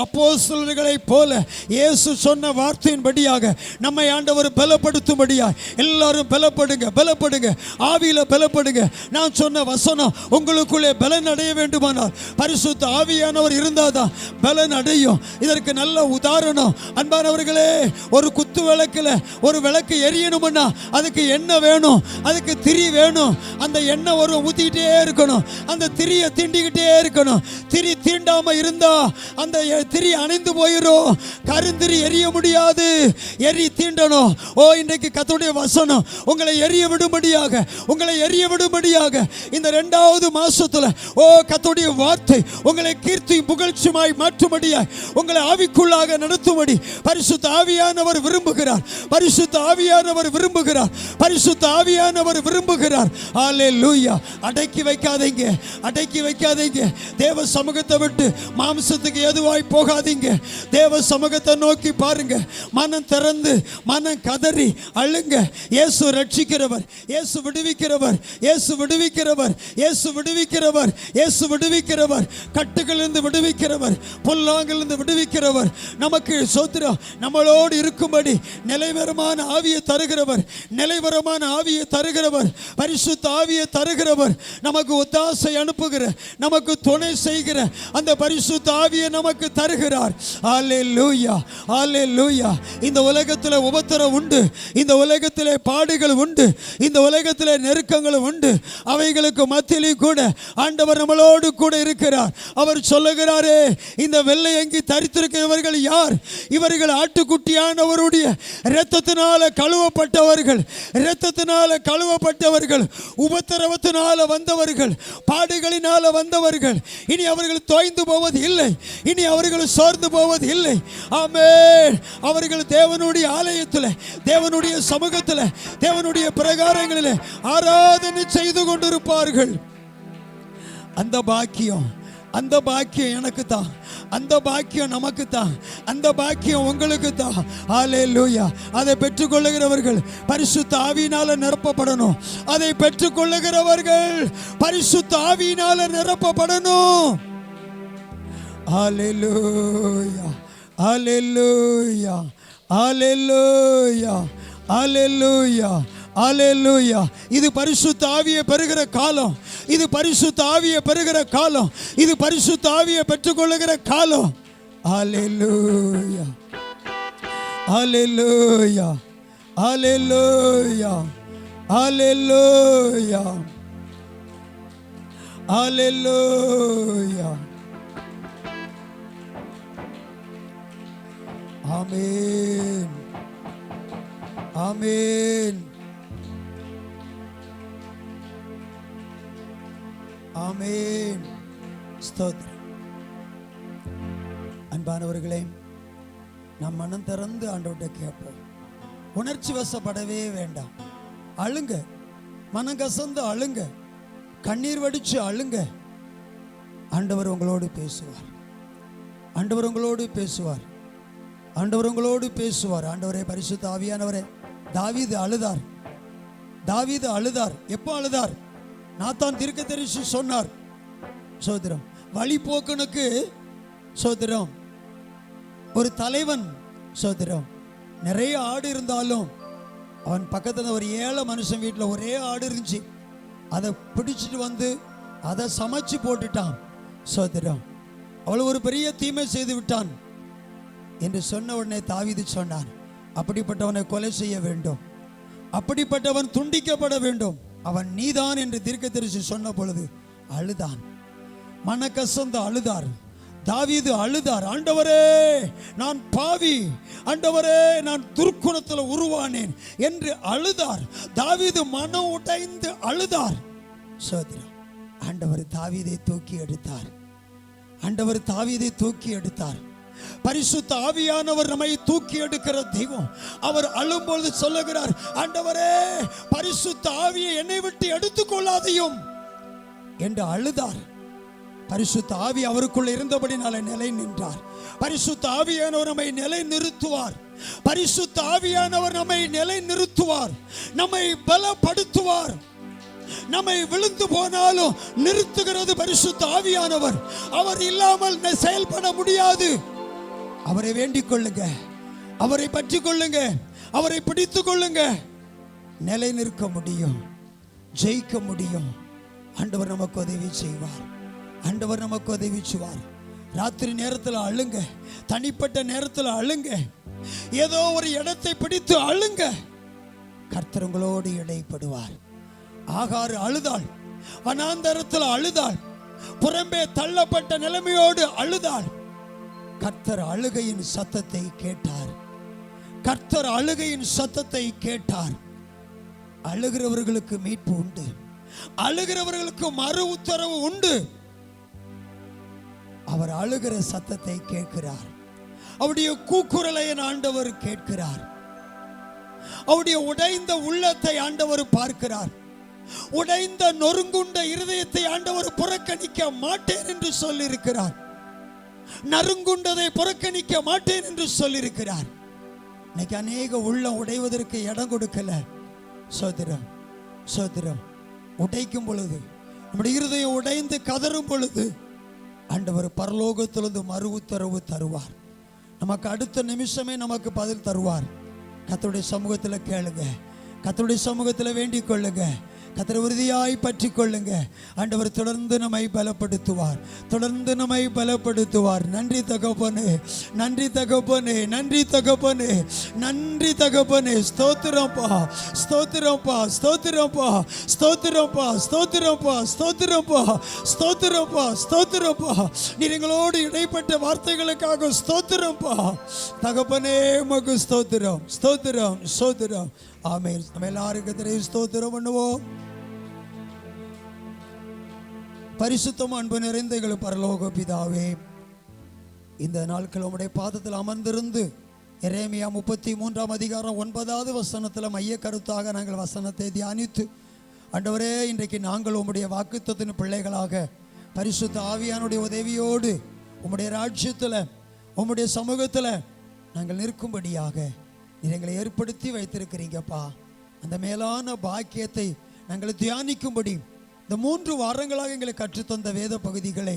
அப்போஸ்தலர்களைப் போல இயேசு சொன்ன வார்த்தையின்படியாக நம்மை ஆண்டவர் பலப்படுத்தும்படியாக எல்லாரும் பலப்படுங்க, பலப்படுங்க, ஆவியில பலப்படுங்க. நான் சொன்ன வசனம் உங்களுக்குள்ளே பலன் அடைய வேண்டுமானால் பரிசுத்த ஆவியானவர் இருந்தாதான் பலன் அடையும். இதற்கு நல்ல உதாரணம் அன்பானவர்களே, ஒரு குத்து விளக்குல ஒரு விளக்கு எரியணும்னா அதுக்கு எண்ணெய் வேணும், அதுக்கு திரி வேணும். அந்த எண்ணெய் ஒரு ஊத்திக்கிட்டே இருக்கணும், அந்த திரியை தீண்டிக்கிட்டே இருக்கணும். திரி தீண்டாம இருந்தா அந்த திரி அணைந்து போயிடும், கருந்திரி எரிய முடியாது, எரி தீண்டணும். இன்றைக்கு கர்த்தருடைய வசனம் உங்களை எரிய விடும்படியாக, உங்களை எரிய விடும்படியாக இந்த 2வது மாசத்துல கர்த்தருடைய வார்த்தை உங்களை கீர்த்தி புகழ்ச்சியாய் மாற்றும்படியாய், உங்களை ஆவிக்குள்ளாக நடத்தும்படி பரிசுத்த ஆவியானவர் விரும்புகிறார், பரிசுத்த ஆவியானவர் விரும்புகிறார், பரிசுத்த ஆவியானவர் விரும்புகிறார். ஹல்லேலூயா. அடக்கி வைக்காதீங்க, அடக்கி வைக்காதீங்க. தேவ சமூகத்தை விட்டு மாம்சத்துக்கு எதுவாய் போகாதீங்க. தேவ சமூகத்தை நோக்கி பாருங்க, மனம் திறந்து மனம் கதறி அழுங்க. இயேசு ரட்சிக்கிறவர், இயேசு விடுவிக்கிறவர், இயேசு விடுவிக்கிறவர், இயேசு விடுவிக்கிறவர், இயேசு விடுவிக்கிறவர், கட்டுகளிலிருந்து விடுவிக்கிறவர், பொல்லாங்கிலிருந்து விடுவிக்கிறவர். நமக்கு சோத்திரம் நம்மளோடு இருக்கும்படி நிலைவரமான ஆவியை தருகிறவர், நிலைவரமான ஆவியை தருகிறவர், பரிசுத்த ஆவியை தருகிறவர், நமக்கு ஒத்தாசை அனுப்புகிற, நமக்கு துணை செய்கிற அந்த பரிசுத்த ஆவியை நமக்கு தருகிறார். ஹல்லேலூயா, ஹல்லேலூயா. இந்த உலகத்தில் உபத்திரம் உண்டு, இந்த உலகத்தில் பாடுகள் உண்டு, இந்த உலகத்தில் நெருக்கங்கள் உண்டு. அவைகளுக்கு மத்தியிலே கூட ஆண்டவர் நம்மளோடு கூட இருக்கிறார். அவர் சொல்லுகிறாரே, இந்த வெள்ளை அங்கி தரித்திருக்கிறவர்கள் யார்? இவர்கள் ஆட்டுக்குட்டியானவருடைய இரத்தத்தினால கழுவப்பட்டவர்கள், இரத்தத்தினால கழுவப்பட்டவர்கள், உபத்திரவத்தினால வந்தவர்கள், பாடுகளினால வந்தவர்கள். இனி அவர்கள் தோய்ந்து போவது இல்லை, இனி அவர்கள் சோர்ந்து போவது இல்லை. ஆமென். அவர்கள் தேவனுடைய ஆலயத்தில், தேவனுடைய சமூகத்தில், தேவனுடைய பிரகாரங்களில் ஆராதனை செய்து கொண்டிருப்பார்கள். அந்த பாக்கியம், அந்த பாக்கியம் எனக்கு தான், அந்த பாக்கியம் நமக்கு தான், அந்த பாக்கியம் உங்களுக்கு தான். ஹல்லேலூயா. அதை பெற்றுக்கொள்ளுகிறவர்கள் பரிசுத்த ஆவியினால நிரப்பப்படணும், அதை பெற்றுக்கொள்ளுகிறவர்கள் பரிசுத்த ஆவியினால நிரப்பப்படணும். ஹல்லேலூயா, ஹல்லேலூயா, ஹல்லேலூயா, ஹல்லேலூயா, ஹல்லேலூயா. இது பரிசுத்த ஆவியை பெறுகிற காலம், இது பரிசுத்த ஆவியை பெறுகிற காலம், இது பரிசுத்த ஆவியை பெற்றுக்கொள்ளுகிற காலம். ஹல்லேலூயா, ஹல்லேலூயா, ஹல்லேலூயா, ஹல்லேலூயா, ஹல்லேலூயா. ஆமென், ஆமென், ஆமென். ஸ்தோத்திரம். அன்பானவர்களே, நாம் மனம் திறந்து ஆண்டவர்கிட்ட கேட்போம். உணர்ச்சி வசப்படவே வேண்டாம். அழுங்க, மனம் கசந்து அழுங்க, கண்ணீர் வடிச்சு அழுங்க. ஆண்டவர் உங்களோடு பேசுவார், ஆண்டவர் உங்களோடு பேசுவார், ஆண்டவர் உங்களோடு பேசுவார். ஆண்டவரே, பரிசுத்த ஆவியானவரே. தாவீது அழுதார், தாவீது அழுதார். எப்போ அழுதார்? நாத்தான் தீர்க்கதரிசி சொன்னார். சோதரம், வழிபோக்கனுக்கு சோதரம், ஒரு தலைவன் சோதரம், நிறைய ஆடு இருந்தாலும் அவன் பக்கத்தில் ஒரு ஏழை மனுஷன் வீட்டில் ஒரே ஆடு இருந்துச்சு. அதை பிடிச்சிட்டு வந்து அதை சமைச்சு போட்டுட்டான். சோதரம், அவள் ஒரு பெரிய தீமை செய்து விட்டான் என்று சொன்ன உடனே தாவீது சொன்னான், அப்படிப்பட்டவனை கொலை செய்ய வேண்டும், அப்படிப்பட்டவன் துண்டிக்கப்பட வேண்டும், அவன் நீதான் என்று தீர்க்கதரிசி சொன்ன பொழுது அழுதான், மனக்கசந்து அழுதார். தாவீது அழுதார். ஆண்டவரே, நான் பாவி, ஆண்டவரே, நான் துர்க்குணத்தில் உருவானேன் என்று அழுதார். தாவீது மனம் உடைந்து அழுதார். சோதரம். ஆண்டவர் தாவீதை தூக்கி எடுத்தார். ஆண்டவர் தாவீதை தூக்கி எடுத்தார். பரிசுத்த ஆவியானவர் நம்மை தூக்கி எடுக்கிற தெய்வம். அவர் அழும்பொழுது சொல்லுகிறார், ஆண்டவரே பரிசுத்த ஆவியை என்னை விட்டு எடுத்துக்கொள்ளாதையும் என்று அழுதார். பரிசுத்த ஆவி அவருக்குள்ள இருந்தபடினால நிலை நின்றார். பரிசுத்த ஆவியானவர் நம்மை நிலை நிறுத்துவார். பரிசுத்த ஆவியானவர் நம்மை நிலை நிறுத்துவார், நம்மை பலப்படுத்துவார். நம்மை விழுந்து போனாலும் நிறுத்துகிறது பரிசுத்த ஆவியானவர். அவர் இல்லாமல் செயல்பட முடியாது. அவரை வேண்டிக் கொள்ளுங்க, அவரை பற்றி கொள்ளுங்க, அவரை பிடித்துக் கொள்ளுங்க. நிலை நிற்க முடியும், ஜெயிக்க முடியும். ஆண்டவர் நமக்கு உதவி செய்வார். ஆண்டவர் நமக்கு உதவி செய்வார். ராத்திரி நேரத்தில் அழுங்க, தனிப்பட்ட நேரத்தில் அழுங்க, ஏதோ ஒரு இடத்தை பிடித்து அழுங்க. கர்த்தர் உங்களோடு இடைப்படுவார். ஆகார் அழுதாள், வனாந்தரத்தில் அழுதாள், புறம்பே தள்ளப்பட்ட நிலைமையோடு அழுதாள். கர்த்தர் அழுகையின் சத்தத்தை கேட்டார். கர்த்தர் அழுகையின் சத்தத்தை கேட்டார். அழுகிறவர்களுக்கு மீட்பு உண்டு, அழுகிறவர்களுக்கு மறு உத்தரவு உண்டு. அவர் அழுகிற சத்தத்தை கேட்கிறார். அவருடைய கூக்குரலை ஆண்டவர் கேட்கிறார். அவருடைய உடைந்த உள்ளத்தை ஆண்டவர் பார்க்கிறார். உடைந்த நொறுங்குண்ட இருதயத்தை ஆண்டவர் புறக்கணிக்க மாட்டேன் என்று சொல்லியிருக்கிறார். நறுங்குண்டதை புறக்கணிக்க மாட்டேன் என்று சொல்லியிருக்கிறார். இன்னைக்கு அநேக உள்ளம் உடைவதற்கு இடம் கொடுக்கல. சோதரம் சோதரம் உடைக்கும் பொழுது, நம்முடைய இருதயம் உடைந்து கதறும் பொழுது ஆண்டவர் பரலோகத்திலிருந்து மறு உத்தரவு தருவார். நமக்கு அடுத்த நிமிஷமே நமக்கு பதில் தருவார். கர்த்தருடைய சமூகத்தில் கேளுங்க, கர்த்தருடைய சமூகத்தில் வேண்டிக் கொள்ளுங்க, கர்த்தரை உறுதியாய் பற்றி கொள்ளுங்க. ஆண்டவர் தொடர்ந்து நம்மை பலப்படுத்துவார், தொடர்ந்து நம்மை பலப்படுத்துவார். நன்றி தகப்பனே, நன்றி தகப்பனே, நன்றி தகப்பனே, நன்றி தகப்பனே. ஸ்தோத்திரம்பா, ஸ்தோத்திரம்பா, ஸ்தோத்திரம்பா, ஸ்தோத்திரம்பா, ஸ்தோத்திரம்பா, ஸ்தோத்திரம்பா, ஸ்தோத்திரம்பா, ஸ்தோத்திரம்பா. நீர் எங்களோடு இடைப்பட்ட வார்த்தைகளுக்காக ஸ்தோத்திரம்பா தகப்பனே. உமக்கு ஸ்தோத்திரம், ஸ்தோத்திரம், ஸ்தோத்திரம். ஆமென். நம்ம எல்லாருக்கும் ஸ்தோத்திரம் பண்ணுவோம். பரிசுத்தம் அன்பு நிறைந்த எங்கள் பரலோக பிதாவே, இந்த நாட்கள் உம்முடைய பாதத்தில் அமர்ந்திருந்து எரேமியா 33 அதிகாரம் 9வது வசனத்தில் மைய கருத்தாக நாங்கள் வசனத்தை தியானித்து, ஆண்டவரே இன்றைக்கு நாங்கள் உம்முடைய வாக்குத்தத்தின் பிள்ளைகளாக பரிசுத்த ஆவியானுடைய உதவியோடு உம்முடைய ராஜ்யத்தில் உம்முடைய சமூகத்தில் நாங்கள் நிற்கும்படியாக நீர் எங்களை ஏற்படுத்தி வைத்திருக்கிறீங்கப்பா. அந்த மேலான பாக்கியத்தை நாங்கள் தியானிக்கும்படி இந்த 3 வாரங்களாக எங்களை கற்றுத்தந்த வேத பகுதிகளை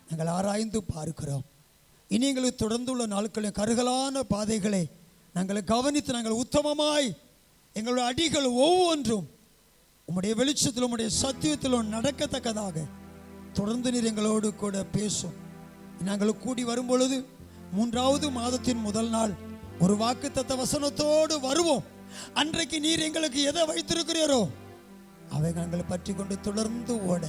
நாங்கள் ஆராய்ந்து பார்க்கிறோம். இனி எங்களுக்கு தொடர்ந்துள்ள நாட்களின் கருகலான பாதைகளை நாங்கள் கவனித்து நாங்கள் உத்தமமாய் எங்களுடைய அடிகள் ஒவ்வொன்றும் உம்முடைய வெளிச்சத்தில் உம்முடைய சத்தியத்திலும் நடக்கத்தக்கதாக தொடர்ந்து நீர் எங்களோடு கூட பேசும். நாங்கள் கூடி வரும் பொழுது 3வது மாதத்தின் முதல் நாள் ஒரு வாக்குத்தத்த வசனத்தோடு வருவோம். அன்றைக்கு நீர் எங்களுக்கு எதை வைத்திருக்கிறீரோ அவை நாங்கள் பற்றி கொண்டு தொடர்ந்து ஓட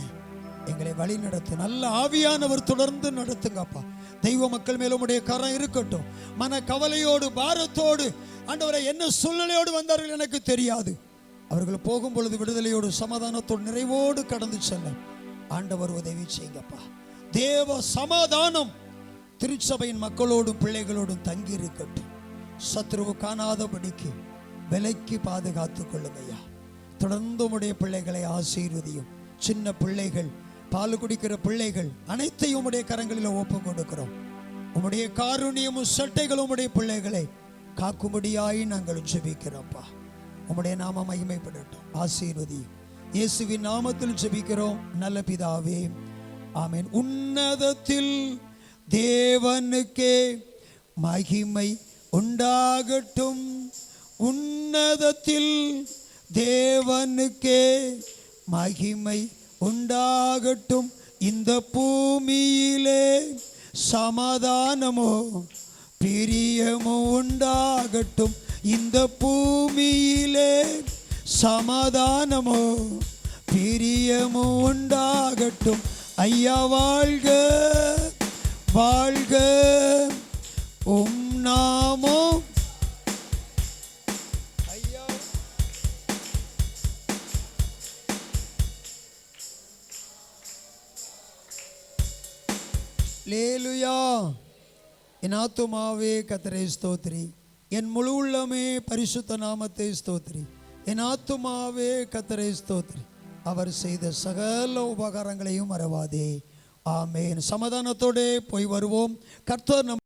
எங்களை வழி நடத்தும். நல்ல ஆவியானவர் தொடர்ந்து நடத்துங்கப்பா. தெய்வ மக்கள் மேல உம்முடைய கரம் இருக்கட்டும். மன கவலையோடு பாரத்தோடு ஆண்டவரை என்ன சூழ்நிலையோடு வந்தார்கள் எனக்கு தெரியாது. அவர்கள் போகும் பொழுது விடுதலையோடு சமாதானத்தோடு நிறைவோடு கடந்து செல்ல ஆண்டவர் உதவி செய்யுங்கப்பா. தேவ சமாதானம் திருச்சபையின் மக்களோடும் பிள்ளைகளோடும் தங்கி இருக்கட்டும். சத்ருவு காணாதபடிக்கு விலைக்கு பாதுகாத்துக் கொள்ளுங்கய்யா. தொடர்ந்து உம்முடைய பிள்ளைகளை ஆசீர்வதியும். சின்ன பிள்ளைகள், பால் குடிக்கிற பிள்ளைகள் அனைத்தையும் உம்முடைய கரங்களில் ஒப்பு கொடுக்கிறோம். உம்முடைய காருண்யமும் சட்டைகளும் உம்முடைய பிள்ளைகளை காக்கும்படியாய் நாங்கள் ஜெபிக்கிறோம்ப்பா. உம்முடைய நாம மகிமைப்படட்டும். ஆசீர்வதியும். இயேசுவின் நாமத்தில் ஜெபிக்கிறோம் நல்ல பிதாவே, ஆமென். உன்னதத்தில் தேவனுக்கே மகிமை உண்டாகட்டும். உன்னதத்தில் தேவனுக்கே மகிமை உண்டாகட்டும். இந்த பூமியிலே சமாதானமோ பிரியமோ உண்டாகட்டும். இந்த பூமியிலே சமாதானமோ பிரியமோ உண்டாகட்டும். ஐயா வாழ்க வாழ்க உம் நாமம். ஐயா அல்லேலூயா. என் ஆத்துமாவே கர்த்தரை ஸ்தோத்திரி, என் முழு உள்ளமே பரிசுத்த நாமத்தை ஸ்தோத்திரி. என் ஆத்துமாவே கர்த்தரை ஸ்தோத்திரி, அவர் செய்த சகல உபகாரங்களையும் மறவாதே. ஆமென். சமாதானத்தோடே போய் வருவோம். கர்த்தர்